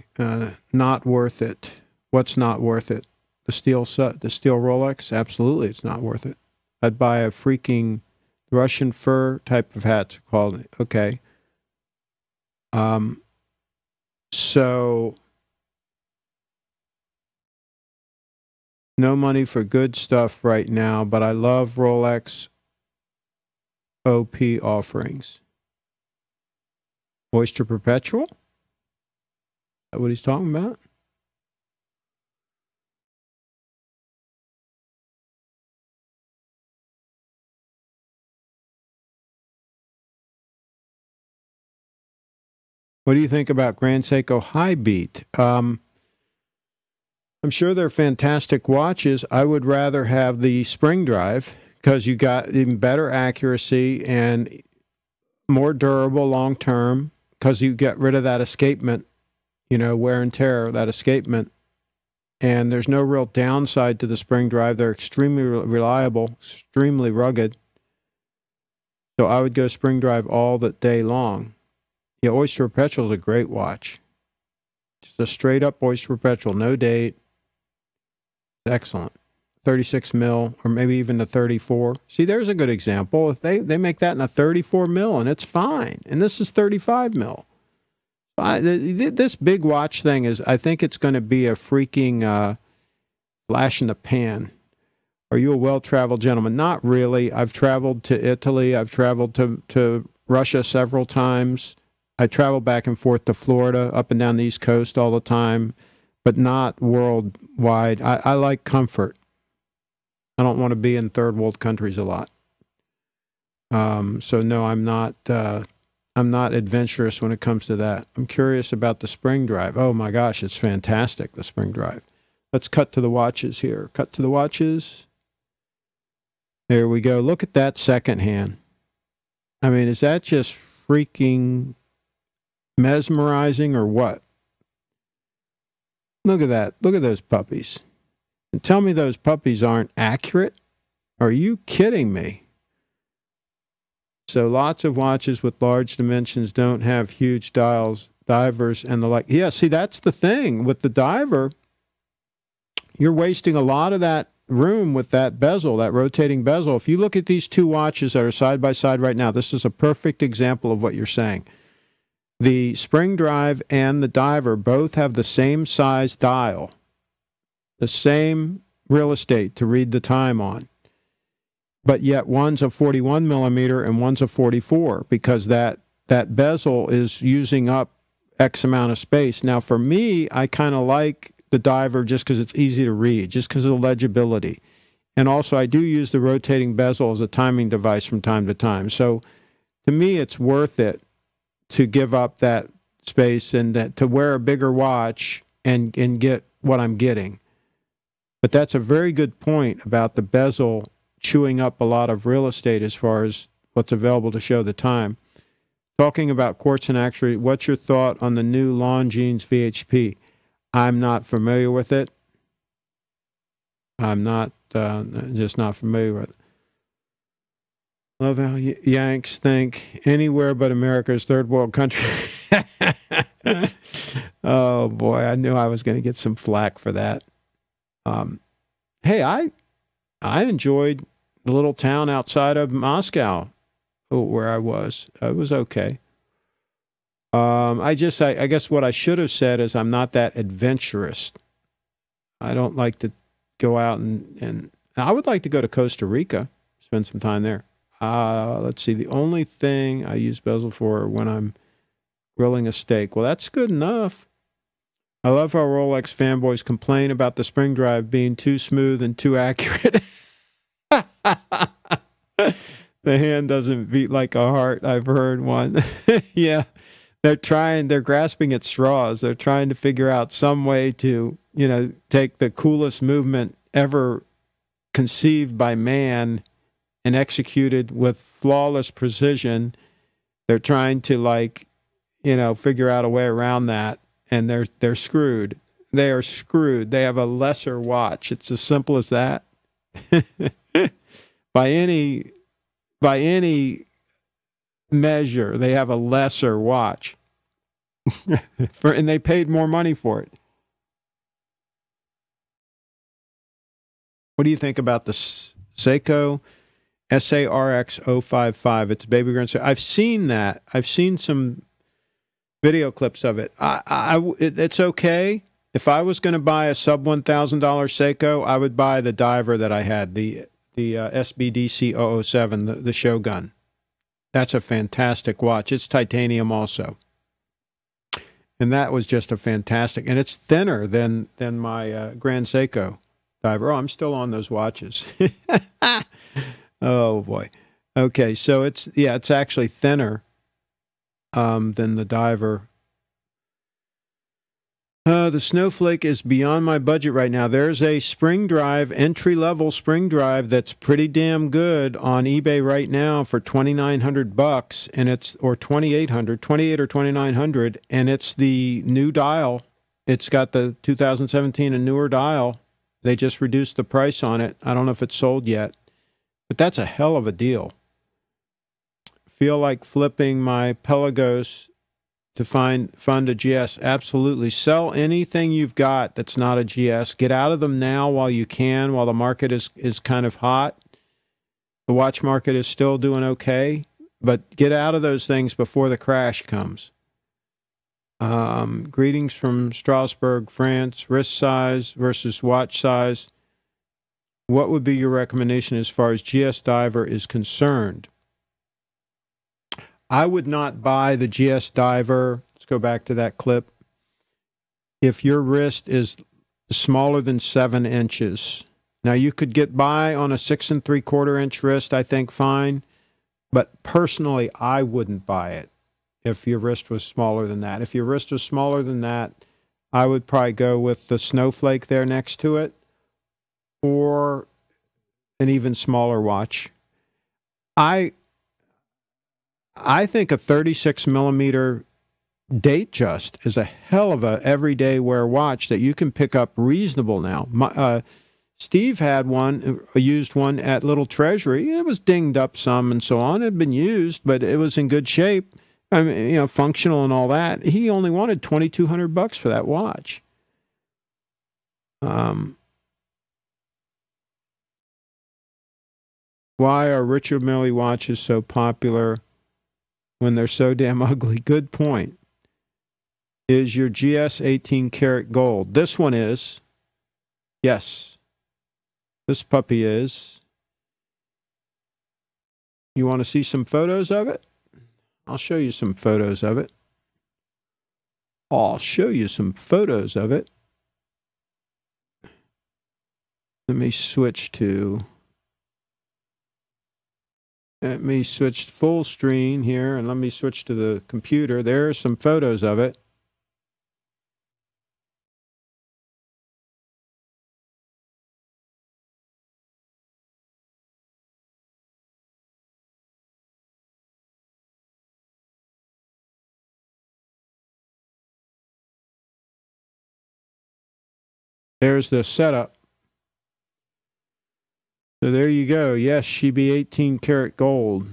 Not worth it. What's not worth it? The steel Rolex? Absolutely, it's not worth it. I'd buy a freaking Russian fur type of hat called... Okay. So... No money for good stuff right now, but I love Rolex OP offerings. Oyster Perpetual? Is that what he's talking about? What do you think about Grand Seiko High Beat? I'm sure they're fantastic watches. I would rather have the spring drive because you got even better accuracy and more durable long term because you get rid of that escapement, wear and tear, that escapement. And there's no real downside to the spring drive. They're extremely reliable, extremely rugged. So I would go spring drive all the day long. Yeah, Oyster Perpetual is a great watch. Just a straight up Oyster Perpetual, no date. Excellent. 36 mil, or maybe even a 34. See, there's a good example. If they make that in a 34 mil, and it's fine. And this is 35 mil. This big watch thing is, I think it's going to be a freaking flash in the pan. Are you a well-traveled gentleman? Not really. I've traveled to Italy. I've traveled to Russia several times. I travel back and forth to Florida, up and down the East Coast all the time, but not worldwide. I like comfort. I don't want to be in third world countries a lot. So no, I'm not adventurous when it comes to that. I'm curious about the spring drive. Oh my gosh, it's fantastic, the spring drive. Let's cut to the watches here. Cut to the watches. There we go. Look at that second hand. I mean, is that just freaking mesmerizing or what? Look at that. Look at those puppies. And tell me those puppies aren't accurate? Are you kidding me? So lots of watches with large dimensions don't have huge dials, divers, and the like. Yeah, see, that's the thing. With the diver, you're wasting a lot of that room with that bezel, that rotating bezel. If you look at these two watches that are side by side right now, this is a perfect example of what you're saying. The spring drive and the diver both have the same size dial, the same real estate to read the time on. But yet one's a 41 millimeter and one's a 44 because that bezel is using up X amount of space. Now, for me, I kind of like the diver just because it's easy to read, just because of the legibility. And also, I do use the rotating bezel as a timing device from time to time. So, to me, it's worth it to give up that space and to wear a bigger watch and get what I'm getting. But that's a very good point about the bezel chewing up a lot of real estate as far as what's available to show the time. Talking about quartz and actually, what's your thought on the new Longines VHP? I'm not familiar with it. I'm not, just not familiar with it. Love how Yanks think anywhere but America's third world country. Oh boy, I knew I was going to get some flack for that. Hey, I enjoyed the little town outside of Moscow where I was. It was okay. I guess what I should have said is I'm not that adventurous. I don't like to go out and I would like to go to Costa Rica, spend some time there. Let's see, the only thing I use bezel for when I'm grilling a steak. Well, that's good enough. I love how Rolex fanboys complain about the spring drive being too smooth and too accurate. The hand doesn't beat like a heart. I've heard one. Yeah. They're grasping at straws. They're trying to figure out some way to, take the coolest movement ever conceived by man and executed with flawless precision. They're trying to figure out a way around that, and they're screwed. They are screwed. They have a lesser watch. It's as simple as that. By any measure, they have a lesser watch. And they paid more money for it. What do you think about the Seiko SARX055? It's a baby Grand Seiko. I've seen that. I've seen some video clips of it. It's okay. If I was going to buy a sub $1,000 Seiko, I would buy the diver that I had, the SBGX037, the Shogun. That's a fantastic watch. It's titanium also. And that was just a fantastic, and it's thinner than my Grand Seiko diver. Oh, I'm still on those watches. Oh boy. Okay, so it's actually thinner than the diver. The Snowflake is beyond my budget right now. There's a spring drive, entry-level spring drive that's pretty damn good on eBay right now for $2,900, and or $2,800, $2,800 or $2,900, and it's the new dial. It's got the 2017 and newer dial. They just reduced the price on it. I don't know if it's sold yet, but that's a hell of a deal. Feel like flipping my Pelagos to fund a GS. Absolutely. Sell anything you've got that's not a GS. Get out of them now while you can, while the market is kind of hot. The watch market is still doing okay, but get out of those things before the crash comes. Greetings from Strasbourg, France. Wrist size versus watch size. What would be your recommendation as far as GS diver is concerned? I would not buy the GS diver. Let's go back to that clip. If your wrist is smaller than 7 inches. Now, you could get by on a 6 3/4 inch wrist, I think, fine. But personally, I wouldn't buy it if your wrist was smaller than that. If your wrist was smaller than that, I would probably go with the Snowflake there next to it, or an even smaller watch. I think a 36 millimeter Datejust is a hell of a everyday wear watch that you can pick up reasonable now. Steve had one, a used one at Little Treasury. It was dinged up some and so on. It had been used, but it was in good shape. I mean, functional and all that. He only wanted $2,200 for that watch. Why are Richard Mille watches so popular when they're so damn ugly? Good point. Is your GS 18 karat gold? This one is. Yes. This puppy is. You want to see some photos of it? I'll show you some photos of it. I'll show you some photos of it. Let me switch to full screen here, and let me switch to the computer. There are some photos of it. There's the setup. So there you go. Yes, she be 18 karat gold.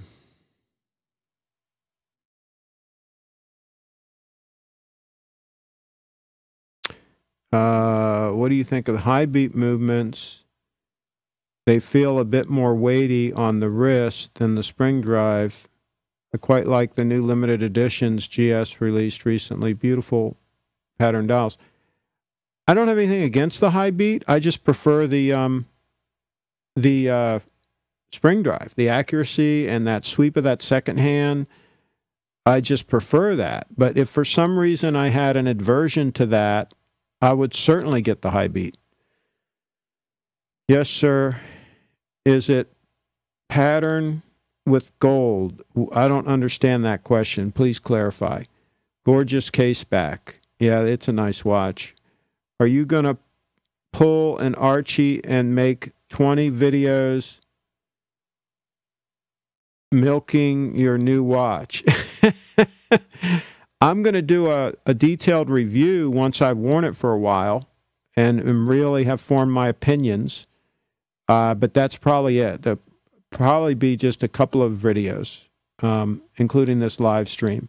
What do you think of the high beat movements? They feel a bit more weighty on the wrist than the spring drive. I quite like the new limited editions GS released recently. Beautiful pattern dials. I don't have anything against the high beat. I just prefer the spring drive, the accuracy and that sweep of that second hand. I just prefer that. But if for some reason I had an aversion to that, I would certainly get the high beat. Yes, sir. Is it pattern with gold? I don't understand that question. Please clarify. Gorgeous case back. Yeah, it's a nice watch. Are you going to pull an Archie and make 20 videos milking your new watch? I'm going to do a detailed review once I've worn it for a while and really have formed my opinions. But that's probably it. There'll probably be just a couple of videos, including this live stream.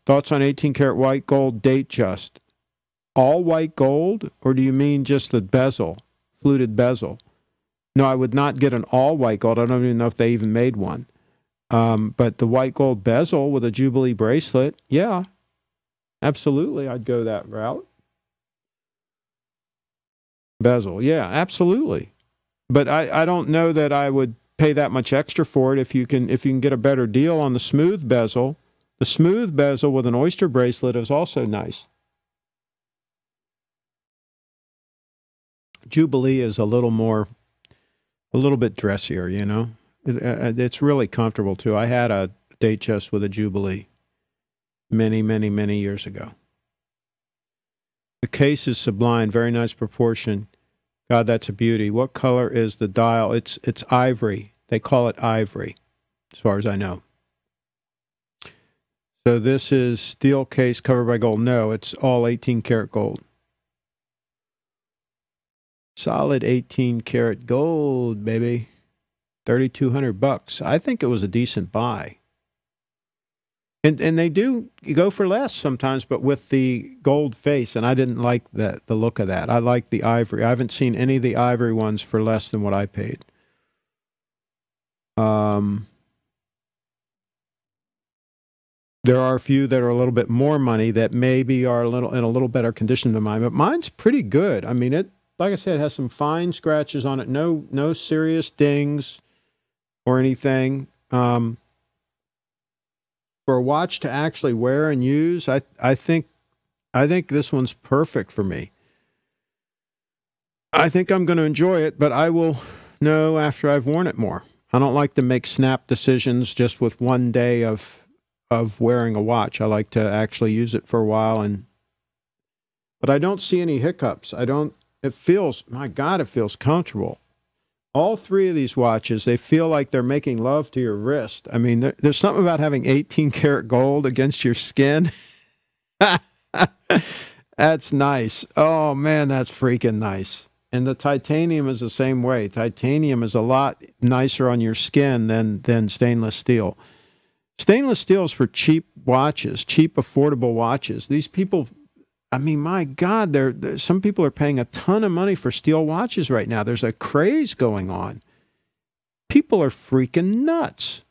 Thoughts on 18 karat white gold date just? All white gold, or do you mean just the bezel, fluted bezel? No, I would not get an all white gold. I don't even know if they even made one. But the white gold bezel with a Jubilee bracelet, yeah, absolutely, I'd go that route. Bezel, yeah, absolutely. But I don't know that I would pay that much extra for it if you can get a better deal on the smooth bezel. The smooth bezel with an oyster bracelet is also nice. Jubilee is a little bit dressier, you know. It's really comfortable too. I had a date just with a Jubilee many years ago. The case is sublime, very nice proportion. God, that's a beauty. What color is the dial? It's ivory. They call it ivory, as far as I know. So this is steel case covered by gold. No, it's all 18 karat gold. Solid 18 karat gold, baby. $3,200. I think it was a decent buy. And they do go for less sometimes, but with the gold face, and I didn't like the look of that. I like the ivory. I haven't seen any of the ivory ones for less than what I paid. There are a few that are a little bit more money that maybe are in a little better condition than mine, but mine's pretty good. I mean, like I said, it has some fine scratches on it. No serious dings or anything. For a watch to actually wear and use, I think this one's perfect for me. I think I'm going to enjoy it, but I will know after I've worn it more. I don't like to make snap decisions just with one day of wearing a watch. I like to actually use it for a while, but I don't see any hiccups. It feels, my God, it feels comfortable. All three of these watches, they feel like they're making love to your wrist. I mean, there's something about having 18 karat gold against your skin. That's nice. Oh, man, that's freaking nice. And the titanium is the same way. Titanium is a lot nicer on your skin than stainless steel. Stainless steel is for cheap watches, cheap, affordable watches. These people, I mean, my God, some people are paying a ton of money for steel watches right now. There's a craze going on. People are freaking nuts.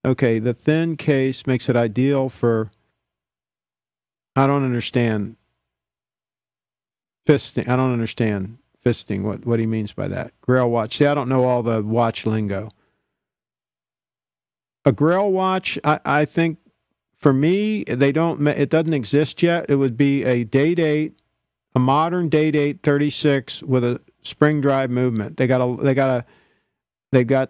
Okay, the thin case makes it ideal for, I don't understand fisting fisting, what he means by that. Grail Watch. See, I don't know all the watch lingo. A Grail Watch, I think, for me, it doesn't exist yet. It would be a Day-Date, a modern Day-Date 36 with a spring drive movement. They got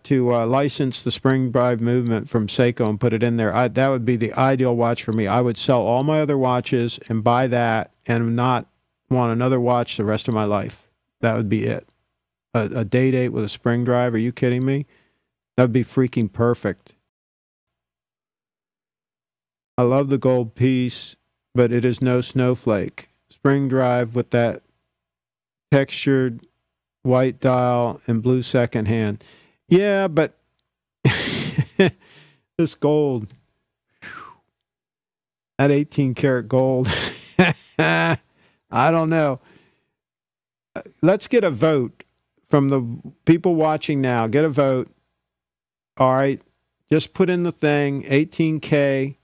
to license the spring drive movement from Seiko and put it in there. That would be the ideal watch for me. I would sell all my other watches and buy that and not want another watch the rest of my life. That would be it. A Day-Date with a spring drive. Are you kidding me? That would be freaking perfect. I love the gold piece, but it is no snowflake. Spring drive with that textured white dial and blue second hand. Yeah, but this gold, that 18 karat gold, I don't know. Let's get a vote from the people watching now. Get a vote. All right, just put in the thing, 18K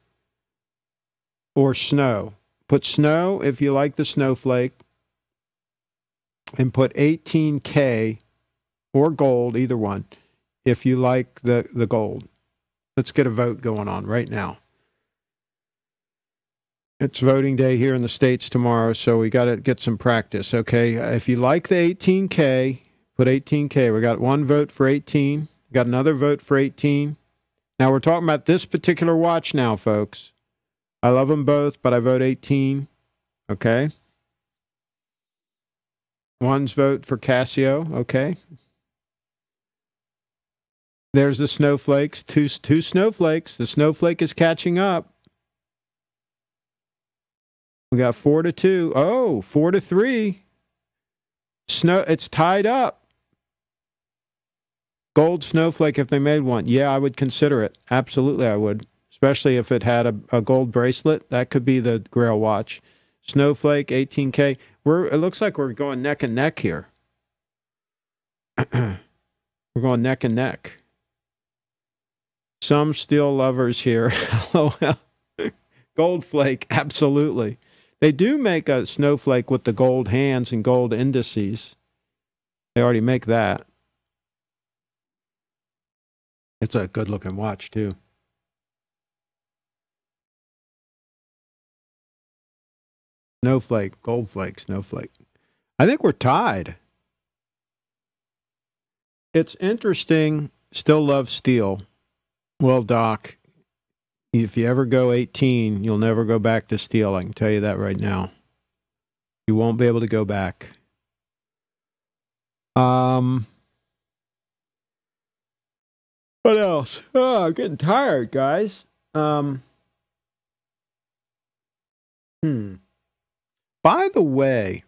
or snow. Put snow if you like the snowflake, and put 18K or gold, either one, if you like the gold. Let's get a vote going on right now. It's voting day here in the States tomorrow, so we got to get some practice, okay? If you like the 18K, put 18K. We got one vote for 18. Got another vote for 18. Now, we're talking about this particular watch now, folks. I love them both, but I vote 18, okay? One's vote for Casio, okay? There's the snowflakes, two snowflakes. The snowflake is catching up. We got 4-2. Oh, 4-3. It's tied up. Gold snowflake, if they made one. Yeah, I would consider it. Absolutely, I would. Especially if it had a gold bracelet. That could be the Grail Watch. Snowflake, 18K. It looks like we're going neck and neck here. We're going neck and neck. Some steel lovers here. Gold flake, absolutely. They do make a snowflake with the gold hands and gold indices. They already make that. It's a good-looking watch, too. Snowflake, gold flake, snowflake. I think we're tied. It's interesting. Still love steel. Well, Doc, if you ever go 18, you'll never go back to steel. I can tell you that right now. You won't be able to go back. What else? Oh, I'm getting tired, guys. By the way,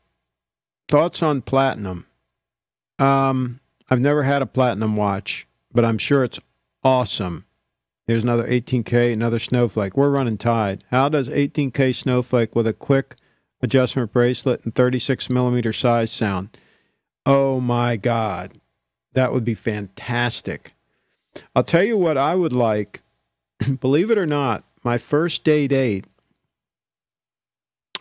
thoughts on platinum. I've never had a platinum watch, but I'm sure it's awesome. Here's another 18K, another snowflake. We're running tied. How does 18K snowflake with a quick adjustment bracelet and 36 millimeter size sound? Oh my God. That would be fantastic. I'll tell you what I would like. Believe it or not, my first Day-Date,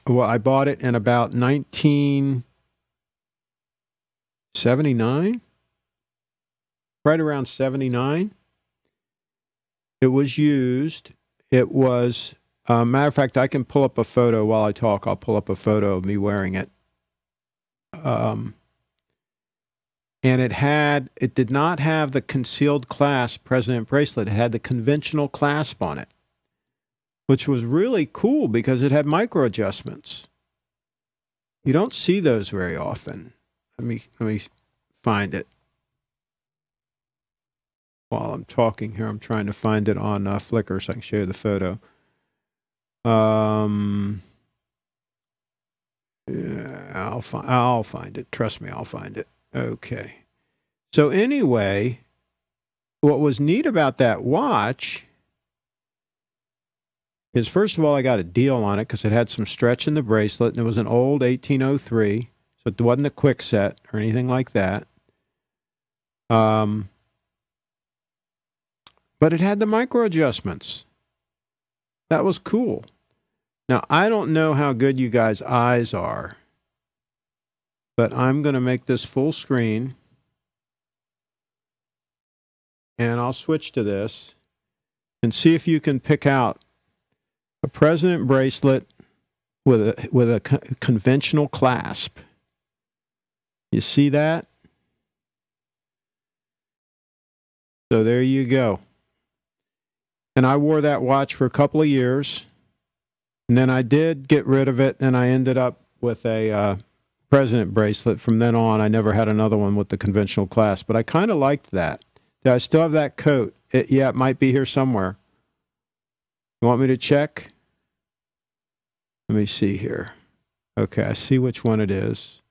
well, I bought it in about 1979, right around 79. It was used. It was, matter of fact, I can pull up a photo while I talk. I'll pull up a photo of me wearing it. And it did not have the concealed clasp President bracelet. It had the conventional clasp on it, which was really cool because it had micro adjustments. You don't see those very often. Let me find it. While I'm talking here, I'm trying to find it on Flickr so I can show you the photo. Yeah, I'll find it. Trust me, I'll find it. Okay. So anyway, what was neat about that watch is, first of all, I got a deal on it because it had some stretch in the bracelet, and it was an old 1803, so it wasn't a quick set or anything like that. But it had the micro adjustments. That was cool. Now, I don't know how good you guys' eyes are, but I'm going to make this full screen. And I'll switch to this and see if you can pick out a president bracelet with a conventional clasp. You see that? So there you go. And I wore that watch for a couple of years, and then I did get rid of it, and I ended up with a president bracelet. From then on, I never had another one with the conventional clasp, but I kind of liked that. Do I still have that coat? Yeah, it might be here somewhere. You want me to check? Let me see here. Okay, I see which one it is.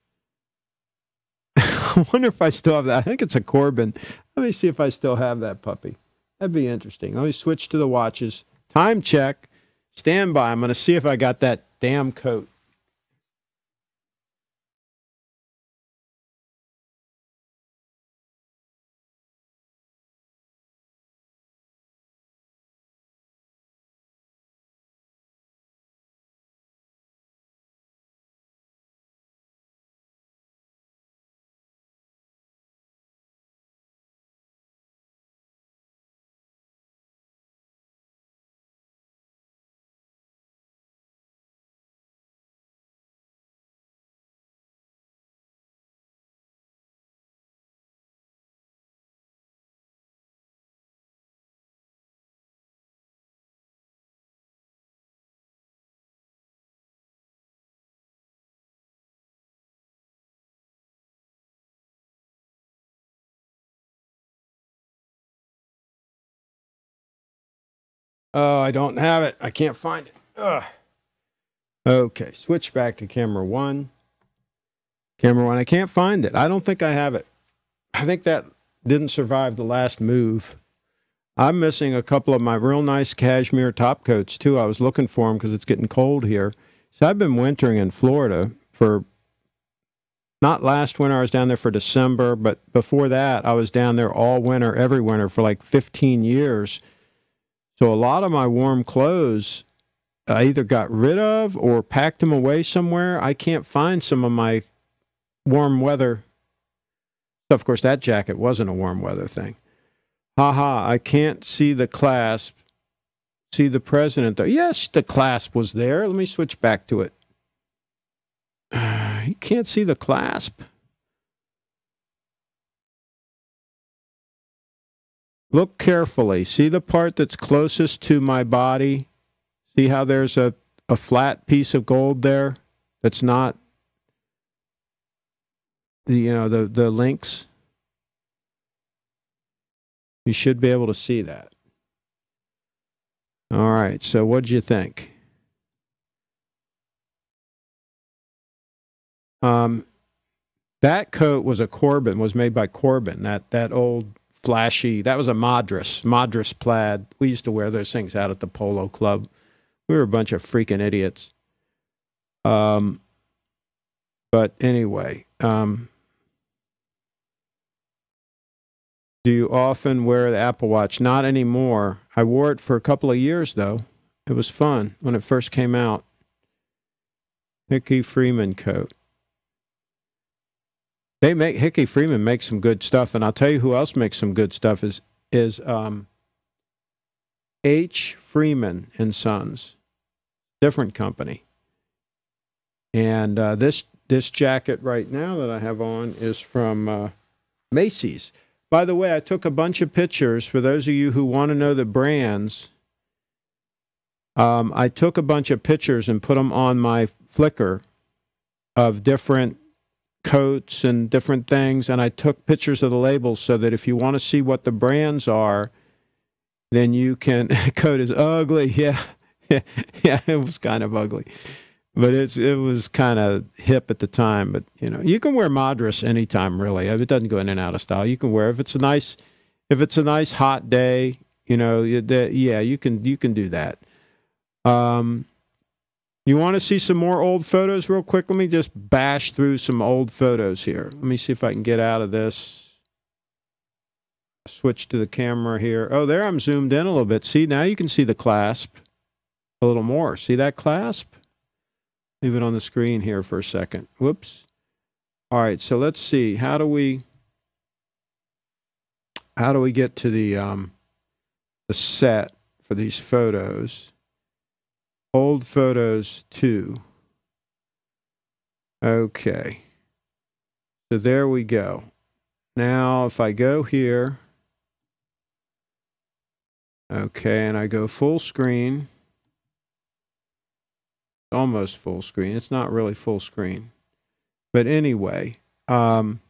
I wonder if I still have that. I think it's a Corbin. Let me see if I still have that puppy. That'd be interesting. Let me switch to the watches. Time check. Stand by. I'm going to see if I got that damn coat. Oh, I don't have it. I can't find it. Ugh. Okay, switch back to camera one. Camera one, I can't find it. I don't think I have it. I think that didn't survive the last move. I'm missing a couple of my real nice cashmere top coats, too. I was looking for them because it's getting cold here. So I've been wintering in Florida for, not last winter, I was down there for December, but before that, I was down there all winter, every winter for like 15 years. So a lot of my warm clothes, I either got rid of or packed them away somewhere. I can't find some of my warm weather. So of course, that jacket wasn't a warm weather thing. Haha, I can't see the clasp. See the president there. Yes, the clasp was there. Let me switch back to it. You can't see the clasp. Look carefully. See the part that's closest to my body? See how there's a flat piece of gold there that's not the links? You should be able to see that. All right, so what'd you think? That coat was a Corbin, was made by Corbin, that old flashy, that was a Madras plaid. We used to wear those things out at the Polo Club. We were a bunch of freaking idiots. But anyway, do you often wear the Apple Watch? Not anymore. I wore it for a couple of years, though. It was fun when it first came out. Hickey Freeman coat. Hickey Freeman makes some good stuff, and I'll tell you who else makes some good stuff is H. Freeman and Sons, different company. And this jacket right now that I have on is from Macy's. By the way, I took a bunch of pictures for those of you who want to know the brands. I took a bunch of pictures and put them on my Flickr of different coats and different things, and I took pictures of the labels so that if you want to see what the brands are, then you can. Coat is ugly, yeah, it was kind of ugly, but it was kind of hip at the time. But you can wear Madras anytime, really. It doesn't go in and out of style. You can wear if it's a nice hot day. Yeah, you can do that. You want to see some more old photos real quick? Let me just bash through some old photos here. Let me see if I can get out of this. Switch to the camera here. Oh, there I'm zoomed in a little bit. See, now you can see the clasp a little more. See that clasp? Leave it on the screen here for a second. Whoops. All right, so let's see. How do we get to the set for these photos? Old photos 2. Okay. So there we go. Now if I go here, okay, and I go full screen, almost full screen. It's not really full screen. But anyway, there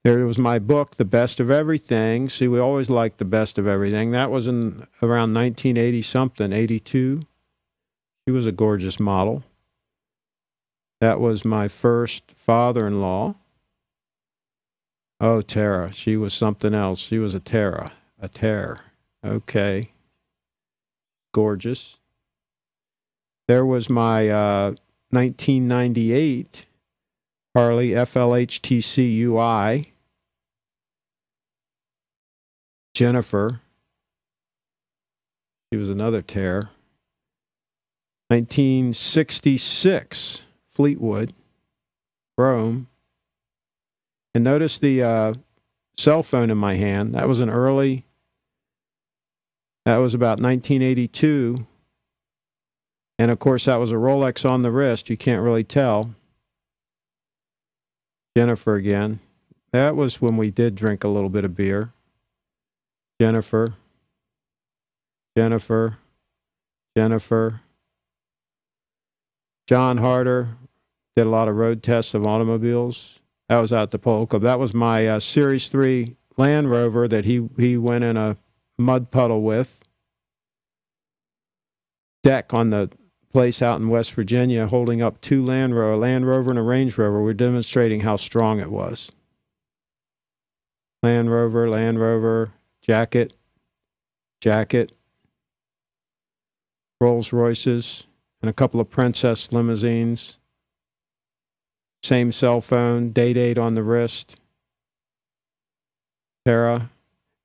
was my book, The Best of Everything. See, we always liked The Best of Everything. That was in around 1980-something, 82. She was a gorgeous model. That was my first father-in-law. Oh, Tara. She was something else. She was a Tara. A terror. Okay. Gorgeous. There was my 1998 Harley FLHTC UI. Jennifer. She was another terror. 1966 Fleetwood. Chrome. And notice the cell phone in my hand. That was that was about 1982. And of course, that was a Rolex on the wrist. You can't really tell. Jennifer again. That was when we did drink a little bit of beer. Jennifer. Jennifer. Jennifer. John Harder did a lot of road tests of automobiles. That was out at the Polo Club. That was my Series 3 Land Rover that he went in a mud puddle with. Deck on the place out in West Virginia, holding up two a Land Rover and a Range Rover. We're demonstrating how strong it was. Land Rover, jacket, Rolls Royces, and a couple of Princess limousines. Same cell phone, date on the wrist. Tara,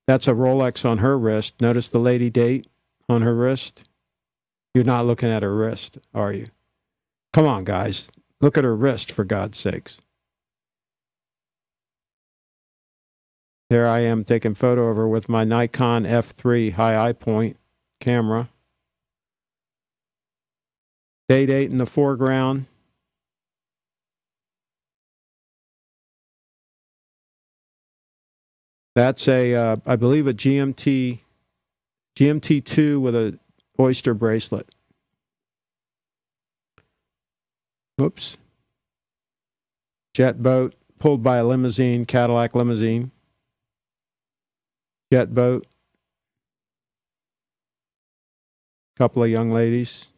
that's a Rolex on her wrist. Notice the lady date on her wrist. You're not looking at her wrist, are you? Come on, guys. Look at her wrist, for God's sakes. There I am taking photo of her with my Nikon F3 high eye point camera. Date in the foreground. That's I believe, a GMT2 with a oyster bracelet. Oops. Jet boat pulled by a limousine, Cadillac limousine. Jet boat. Couple of young ladies.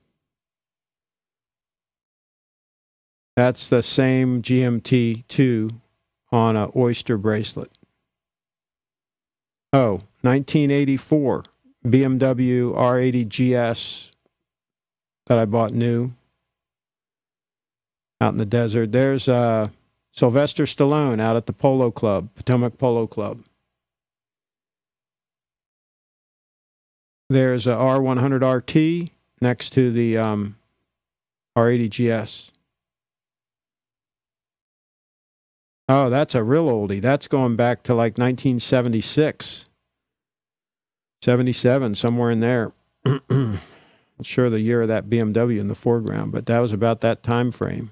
That's the same GMT2 on an oyster bracelet. Oh, 1984 BMW R80 GS that I bought new out in the desert. There's Sylvester Stallone out at the Polo Club, Potomac Polo Club. There's a R100 RT next to the R80 GS. Oh, that's a real oldie. That's going back to like 1976. 77, somewhere in there. Not sure the year of that BMW in the foreground, but that was about that time frame.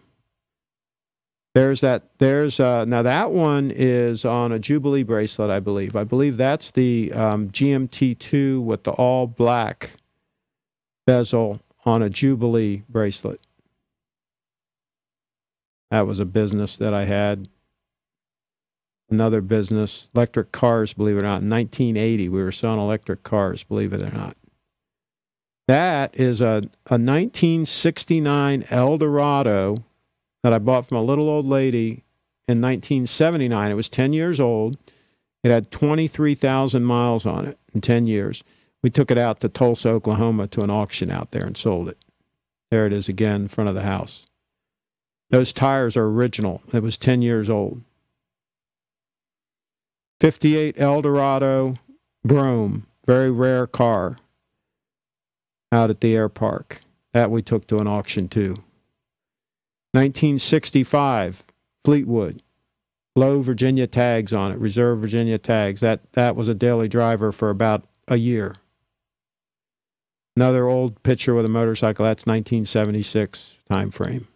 Now that one is on a Jubilee bracelet, I believe. I believe that's the GMT2 with the all black bezel on a Jubilee bracelet. That was a business that I had. Another business, electric cars, believe it or not. In 1980, we were selling electric cars, believe it or not. That is a 1969 Eldorado that I bought from a little old lady in 1979. It was 10 years old. It had 23,000 miles on it in 10 years. We took it out to Tulsa, Oklahoma to an auction out there and sold it. There it is again in front of the house. Those tires are original. It was 10 years old. 58 Eldorado Brougham, very rare car out at the air park. That we took to an auction too. 1965 Fleetwood low Virginia tags on it, reserve Virginia tags. That was a daily driver for about a year. Another old picture with a motorcycle, that's 1976 time frame.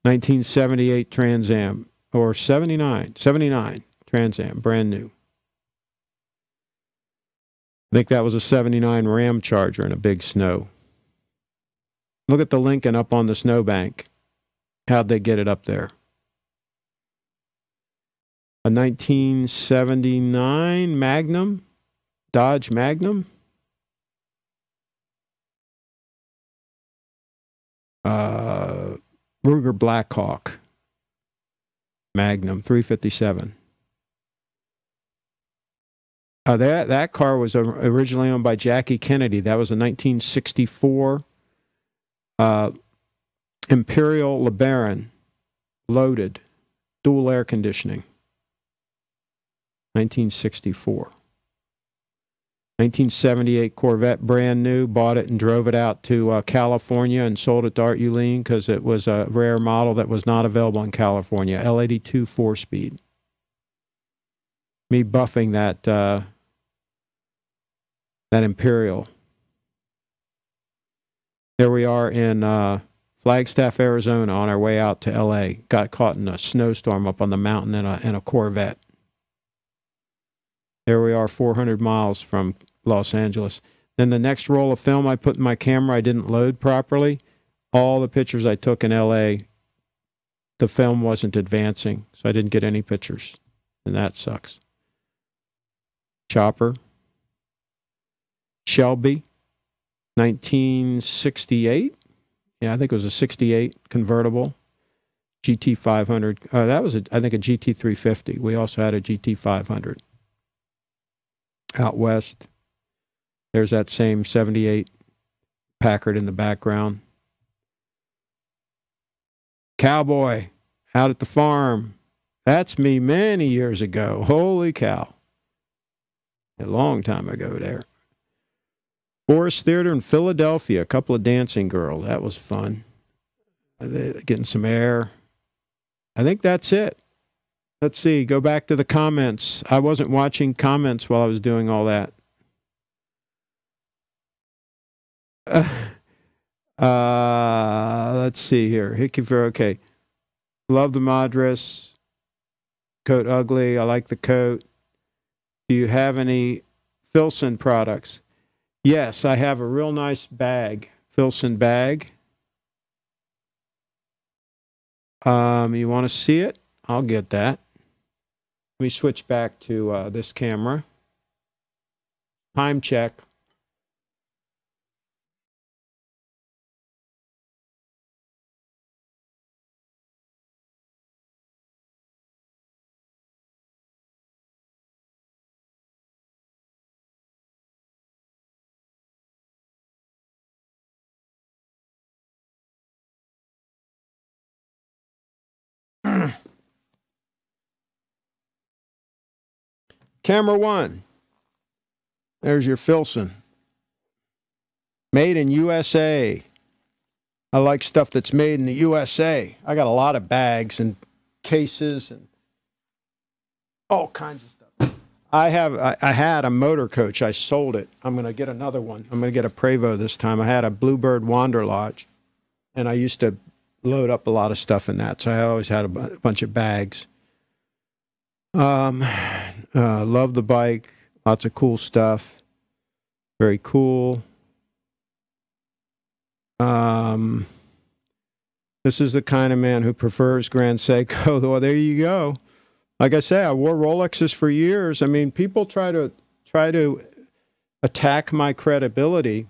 1978 Trans Am, or 79 Trans Am, brand new. I think that was a 79 Ram Charger in a big snow. Look at the Lincoln up on the snowbank. How'd they get it up there? A 1979 Magnum, Dodge Magnum. Ruger Blackhawk Magnum 357. That car was originally owned by Jackie Kennedy. That was a 1964 Imperial LeBaron, loaded, dual air conditioning. 1964. 1978 Corvette, brand new. Bought it and drove it out to California and sold it to Art Uline because it was a rare model that was not available in California. L82 4-speed. Me buffing that Imperial. There we are in Flagstaff, Arizona, on our way out to L.A. Got caught in a snowstorm up on the mountain in a Corvette. There we are, 400 miles from Los Angeles. Then the next roll of film I put in my camera, I didn't load properly. All the pictures I took in L.A., the film wasn't advancing, so I didn't get any pictures. And that sucks. Chopper. Shelby. 1968. Yeah, I think it was a 68 convertible. GT500. That was, I think, a GT350. We also had a GT500. Out west. There's that same 78 Packard in the background. Cowboy out at the farm. That's me many years ago. Holy cow. A long time ago there. Forest Theater in Philadelphia. A couple of dancing girls. That was fun. Getting some air. I think that's it. Let's see. Go back to the comments. I wasn't watching comments while I was doing all that. Let's see here. Okay. Love the Madras. Coat ugly. I like the coat. Do you have any Filson products? Yes, I have a real nice bag. Filson bag. You want to see it? I'll get that. Let me switch back to this camera. Time check. Camera one. There's your Filson. Made in USA. I like stuff that's made in the USA. I got a lot of bags and cases and all kinds of stuff. I had a motor coach. I sold it. I'm going to get another one. I'm going to get a Prevost this time. I had a Bluebird Wanderlodge, and I used to load up a lot of stuff in that, so I always had a bunch of bags. Love the bike. Lots of cool stuff. Very cool. This is the kind of man who prefers Grand Seiko. Well, there you go. Like I say, I wore Rolexes for years. I mean, people try to attack my credibility.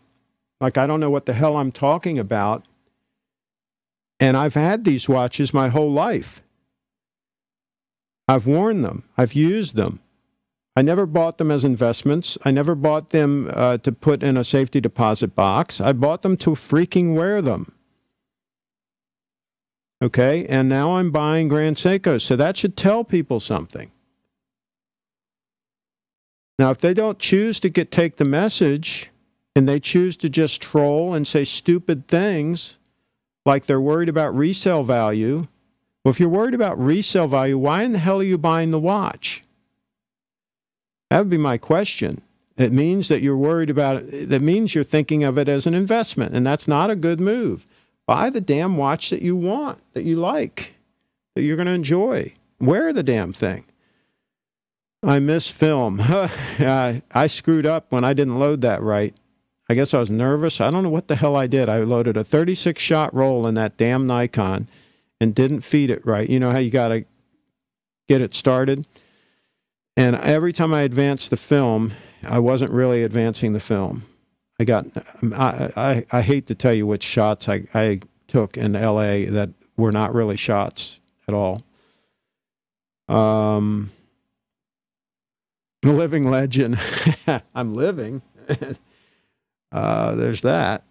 Like I don't know what the hell I'm talking about. And I've had these watches my whole life. I've worn them. I've used them. I never bought them as investments. I never bought them to put in a safety deposit box. I bought them to freaking wear them. Okay? And now I'm buying Grand Seiko. So that should tell people something. Now, if they don't choose to take the message and they choose to just troll and say stupid things like they're worried about resale value, Well, if you're worried about resale value, why in the hell are you buying the watch? That would be my question. It means that you're worried about it. That means you're thinking of it as an investment, and that's not a good move. Buy the damn watch that you want, that you like, that you're going to enjoy. Wear the damn thing. I miss film. I screwed up when I didn't load that right. I guess I was nervous. I don't know what the hell I did. I loaded a 36-shot roll in that damn Nikon and didn't feed it right. You know how you got to get it started? And every time I advanced the film, I wasn't really advancing the film. I hate to tell you which shots I took in LA that were not really shots at all. Living legend. I'm living. There's that.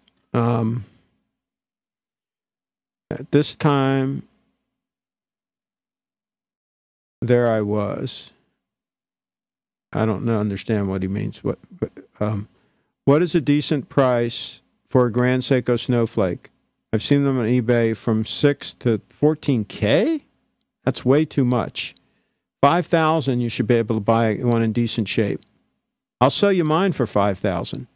At this time, there I was. I don't understand what he means. What is a decent price for a Grand Seiko Snowflake? I've seen them on eBay from $6,000 to $14,000. That's way too much. $5,000, you should be able to buy one in decent shape. I'll sell you mine for $5,000.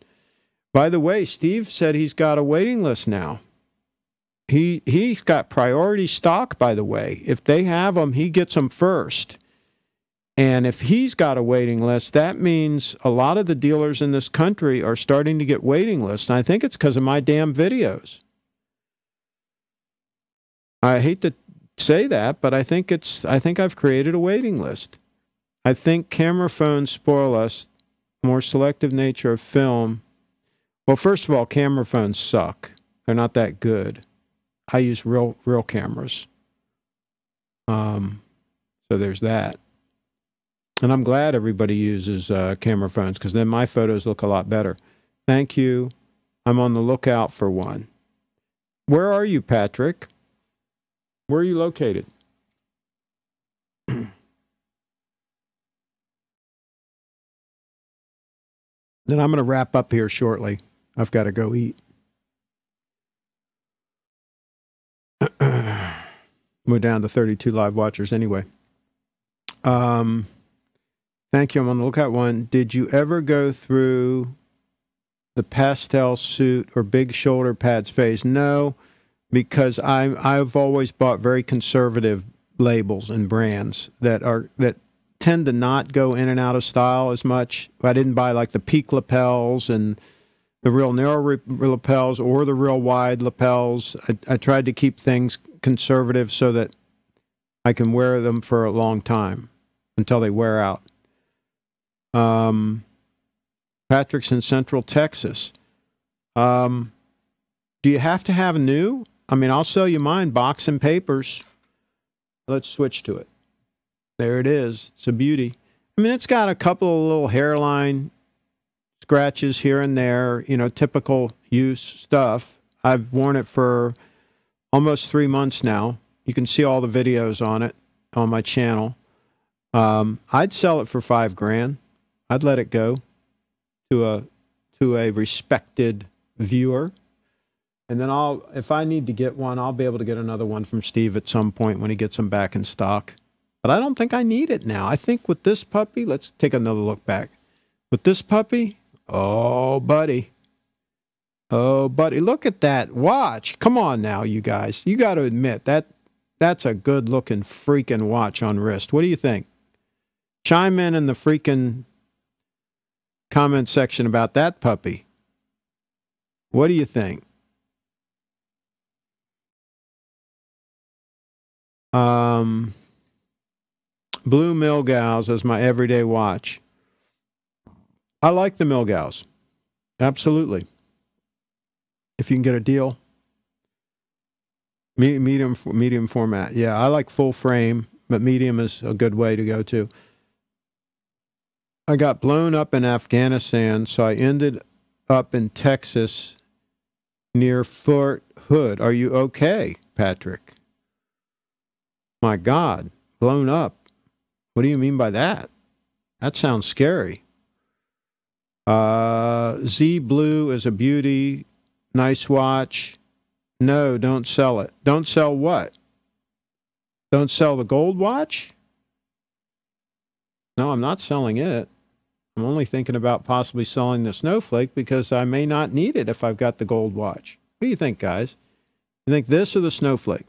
By the way, Steve said he's got a waiting list now. He's got priority stock, by the way. If they have them, he gets them first. And if he's got a waiting list, that means a lot of the dealers in this country are starting to get waiting lists. And I think it's because of my damn videos. I hate to say that, but I think I've created a waiting list. I think camera phones spoil us. More selective nature of film. Well, first of all, camera phones suck. They're not that good. I use real cameras. So there's that. And I'm glad everybody uses camera phones because then my photos look a lot better. Thank you. I'm on the lookout for one. Where are you, Patrick? Where are you located? Then I'm going to wrap up here shortly. I've got to go eat. We're down to 32 live watchers anyway. Thank you. I'm on the lookout one. Did you ever go through the pastel suit or big shoulder pads phase? No, because I've always bought very conservative labels and brands that tend to not go in and out of style as much. I didn't buy like the peak lapels and the real narrow lapels or the real wide lapels. I tried to keep things conservative so that I can wear them for a long time until they wear out. Patrick's in Central Texas. Do you have to have new? I mean, I'll sell you mine, box and papers. Let's switch to it. There it is. It's a beauty. I mean, it's got a couple of little hairline scratches here and there, you know, typical use stuff. I've worn it for almost 3 months now. You can see all the videos on it on my channel. I'd sell it for $5,000. I'd let it go to a respected viewer. And then if I need to get one, I'll be able to get another one from Steve at some point when he gets them back in stock. But I don't think I need it now. I think with this puppy, let's take another look back. With this puppy, oh, buddy. Oh, buddy, look at that watch. Come on now, you guys. You got to admit, that's a good-looking freaking watch on wrist. What do you think? Chime in the freaking comment section about that puppy. What do you think? Blue Milgauss as my everyday watch. I like the Milgauss. Absolutely. If you can get a deal. Medium format. Yeah, I like full frame, but medium is a good way to go too. I got blown up in Afghanistan, so I ended up in Texas near Fort Hood. Are you okay, Patrick? My God, blown up. What do you mean by that? That sounds scary. Z Blue is a beauty. Nice watch. No, don't sell it. Don't sell what? Don't sell the gold watch? No, I'm not selling it. I'm only thinking about possibly selling the snowflake because I may not need it if I've got the gold watch. What do you think, guys? You think this or the snowflake?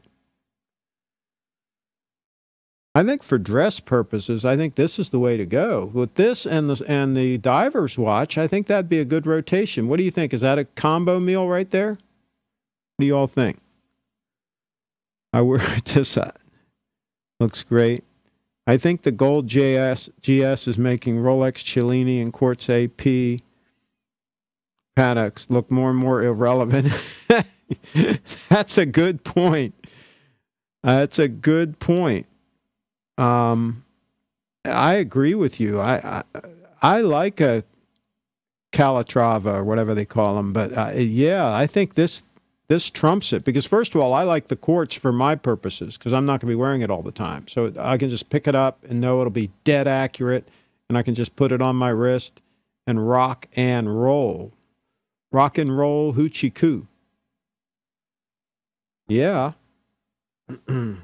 I think for dress purposes, I think this is the way to go. With this and the diver's watch, I think that'd be a good rotation. What do you think? Is that a combo meal right there? What do you all think? I wear this. Looks great. I think the gold GS is making Rolex, Cellini, and Quartz AP Pateks look more and more irrelevant. That's a good point. That's a good point. I agree with you. I like a Calatrava or whatever they call them, but yeah, I think this trumps it because first of all, I like the quartz for my purposes because I'm not going to be wearing it all the time. So I can just pick it up and know it'll be dead accurate, and I can just put it on my wrist and rock and roll. Rock and roll hoochie coo. Yeah. So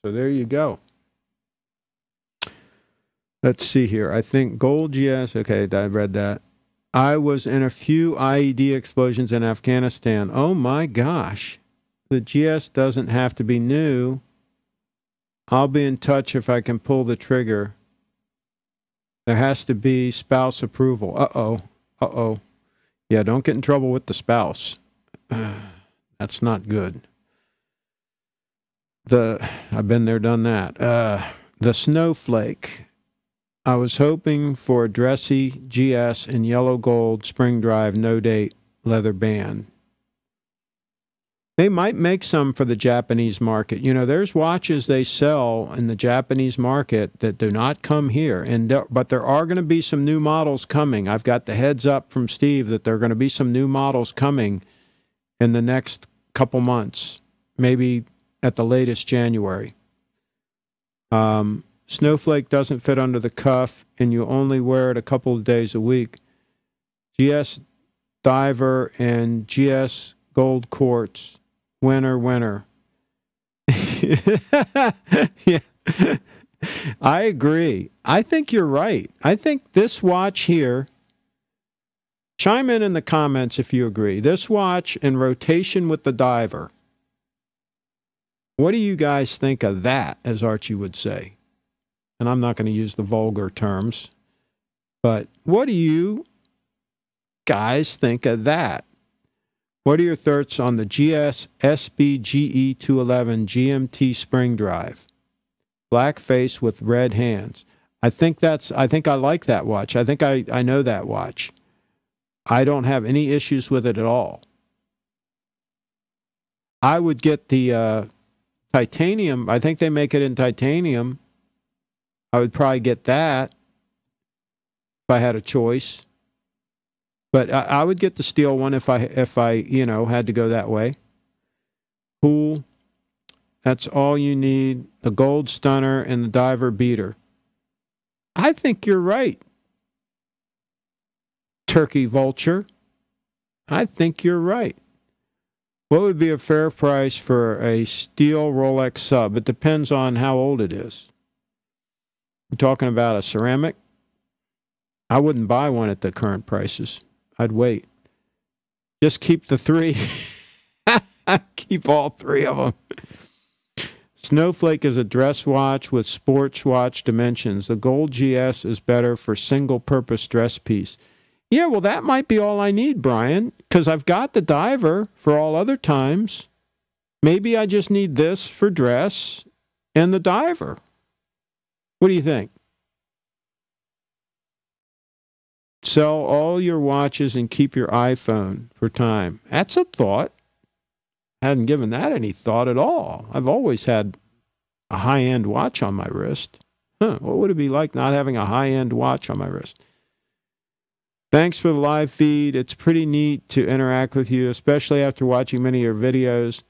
there you go. Let's see here. I think gold GS. Okay, I read that. I was in a few IED explosions in Afghanistan. Oh my gosh. The GS doesn't have to be new. I'll be in touch if I can pull the trigger. There has to be spouse approval. Uh-oh. Uh-oh. Yeah, don't get in trouble with the spouse. That's not good. I've been there, done that. The snowflake. I was hoping for a dressy GS in yellow gold, spring drive, no date, leather band. They might make some for the Japanese market. You know, there's watches they sell in the Japanese market that do not come here, but there are going to be some new models coming. I've got the heads up from Steve that there are going to be some new models coming in the next couple months, maybe at the latest January. Snowflake doesn't fit under the cuff, and you only wear it a couple of days a week. GS Diver and GS Gold Quartz. Winner, winner. Yeah. I agree. I think you're right. I think this watch here, chime in the comments if you agree. This watch in rotation with the Diver. What do you guys think of that, as Archie would say? And I'm not going to use the vulgar terms, but what do you guys think of that? What are your thoughts on the GS SBGE211 GMT spring drive? Black face with red hands. I think I like that watch. I think I know that watch. I don't have any issues with it at all. I would get the titanium. I think they make it in titanium. I would probably get that if I had a choice. But I would get the steel one if I had to go that way. Cool. That's all you need. The gold stunner and the diver beater. I think you're right, Turkey Vulture. I think you're right. What would be a fair price for a steel Rolex sub? It depends on how old it is. We're talking about a ceramic. I wouldn't buy one at the current prices. I'd wait. Just keep the three. Keep all three of them. Snowflake is a dress watch with sports watch dimensions. The gold GS is better for single-purpose dress piece. Yeah, well, that might be all I need, Brian, because I've got the Diver for all other times. Maybe I just need this for dress and the Diver. What do you think? Sell all your watches and keep your iPhone for time. That's a thought. I hadn't given that any thought at all. I've always had a high-end watch on my wrist. What would it be like not having a high-end watch on my wrist? Thanks for the live feed. It's pretty neat to interact with you, especially after watching many of your videos.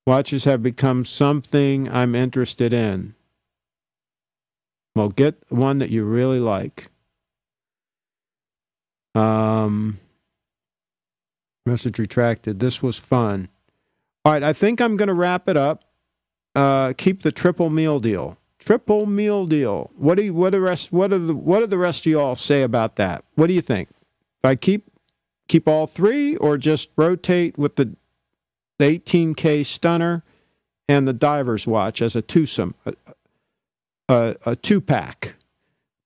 Watches have become something I'm interested in. Well, get one that you really like. Message retracted. This was fun. All right, I think I'm going to wrap it up. keep the triple meal deal. Triple meal deal. What do the rest of y'all say about that? What do you think? Do I keep all three, or just rotate with the 18K stunner and the diver's watch as a twosome, a two-pack?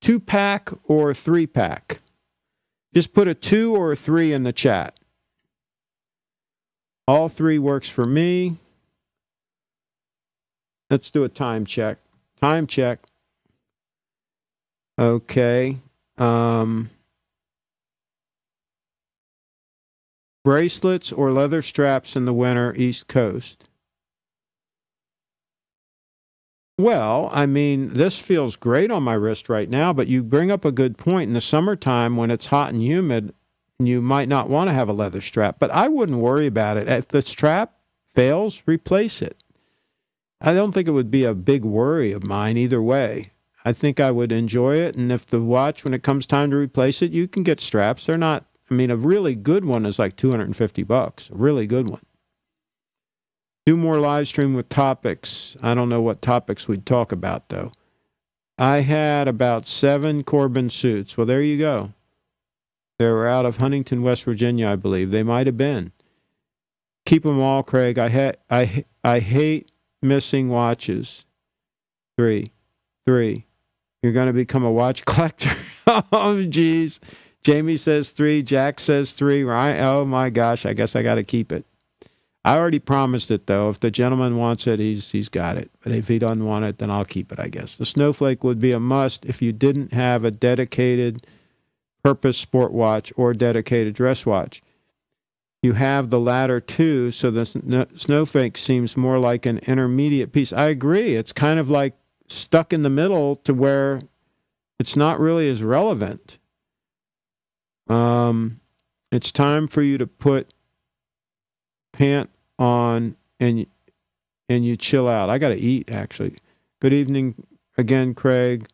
Two-pack or three-pack? Just put a 2 or a 3 in the chat. All three works for me. Let's do a time check. Time check. Okay. Bracelets or leather straps in the winter, East Coast. Well, I mean, this feels great on my wrist right now, but you bring up a good point. In the summertime, when it's hot and humid, you might not want to have a leather strap, but I wouldn't worry about it. If the strap fails, replace it. I don't think it would be a big worry of mine either way. I think I would enjoy it, and if the watch, when it comes time to replace it, you can get straps. They're not, I mean, a really good one is like $250, a really good one. Do more live stream with topics. I don't know what topics we'd talk about, though. I had about 7 Corbin suits. Well, there you go. They were out of Huntington, West Virginia, I believe. They might have been. Keep them all, Craig. I hate missing watches. 3. You're going to become a watch collector? Oh, geez. Jamie says 3. Jack says 3. Right? Oh, my gosh. I guess I got to keep it. I already promised it, though. If the gentleman wants it, he's got it. But if he doesn't want it, then I'll keep it, I guess. The Snowflake would be a must if you didn't have a dedicated purpose sport watch or dedicated dress watch. You have the latter too, so the Snowflake seems more like an intermediate piece. I agree. It's kind of like stuck in the middle to where it's not really as relevant. It's time for you to put pant on and you chill out. I got to eat, actually. Good evening again, Craig.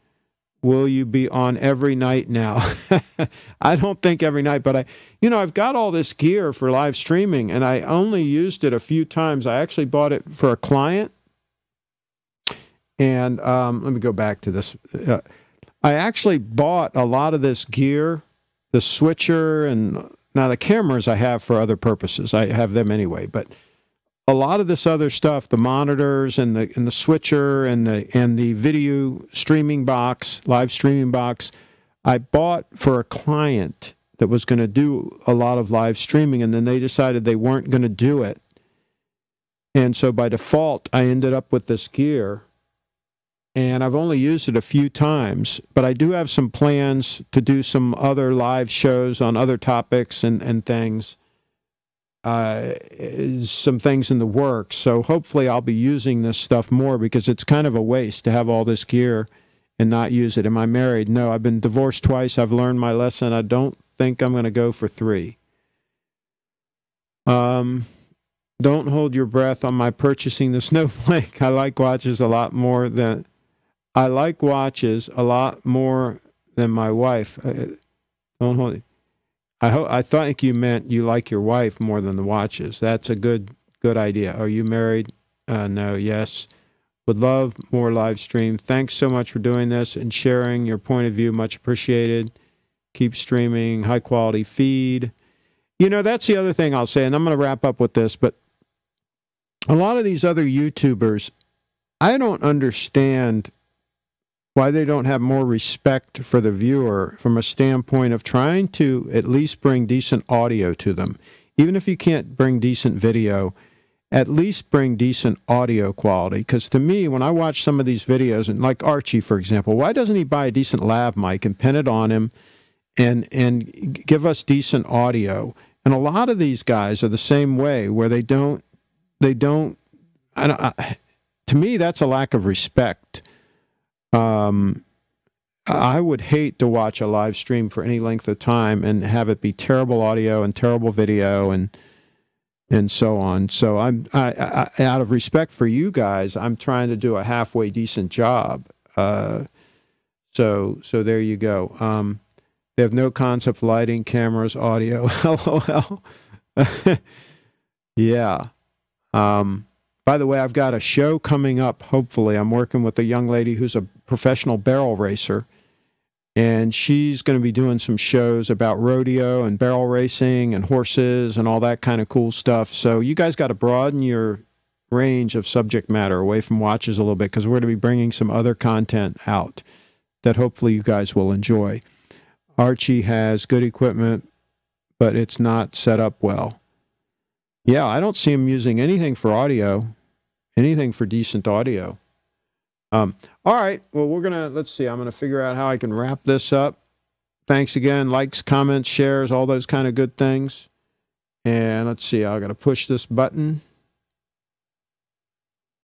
Will you be on every night now? I don't think every night, but I've got all this gear for live streaming, and I only used it a few times. I actually bought it for a client, and let me go back to this. I actually bought a lot of this gear, the switcher, and now the cameras I have for other purposes. I have them anyway, but a lot of this other stuff, the monitors and the switcher and the video streaming box, live streaming box, I bought for a client that was going to do a lot of live streaming, and then they decided they weren't going to do it. And so by default, I ended up with this gear, and I've only used it a few times, but I do have some plans to do some other live shows on other topics and things. Some things in the works, so hopefully I'll be using this stuff more, because it's kind of a waste to have all this gear and not use it. Am I married? No, I've been divorced twice. I've learned my lesson. I don't think I'm going to go for 3. Don't hold your breath on my purchasing the Snowflake. I like watches a lot more than my wife. Don't hold it. I think you meant you like your wife more than the watches. That's a good idea. Are you married? No. Yes. Would love more live stream. Thanks so much for doing this and sharing your point of view. Much appreciated. Keep streaming. High quality feed. That's the other thing I'll say, and I'm going to wrap up with this, but a lot of these other YouTubers, I don't understand why they don't have more respect for the viewer from a standpoint of trying to at least bring decent audio to them. Even if you can't bring decent video, at least bring decent audio quality. Because to me, when I watch some of these videos, and like Archie, for example, why doesn't he buy a decent lav mic and pin it on him and give us decent audio? And a lot of these guys are the same way, where they don't, to me, that's a lack of respect. I would hate to watch a live stream for any length of time and have it be terrible audio and terrible video and so on. So I out of respect for you guys, I'm trying to do a halfway decent job. So there you go. They have no concept of lighting, cameras, audio. LOL. Yeah. By the way, I've got a show coming up, hopefully. I'm working with a young lady who's a professional barrel racer, and she's going to be doing some shows about rodeo and barrel racing and horses and all that kind of cool stuff. So you guys got to broaden your range of subject matter away from watches a little bit, because we're going to be bringing some other content out that hopefully you guys will enjoy. Archie has good equipment, but it's not set up well. Yeah, I don't see him using anything for audio, anything for decent audio. All right, well, let's see, I'm going to figure out how I can wrap this up. Thanks again, likes, comments, shares, all those kind of good things. And let's see, I've got to push this button.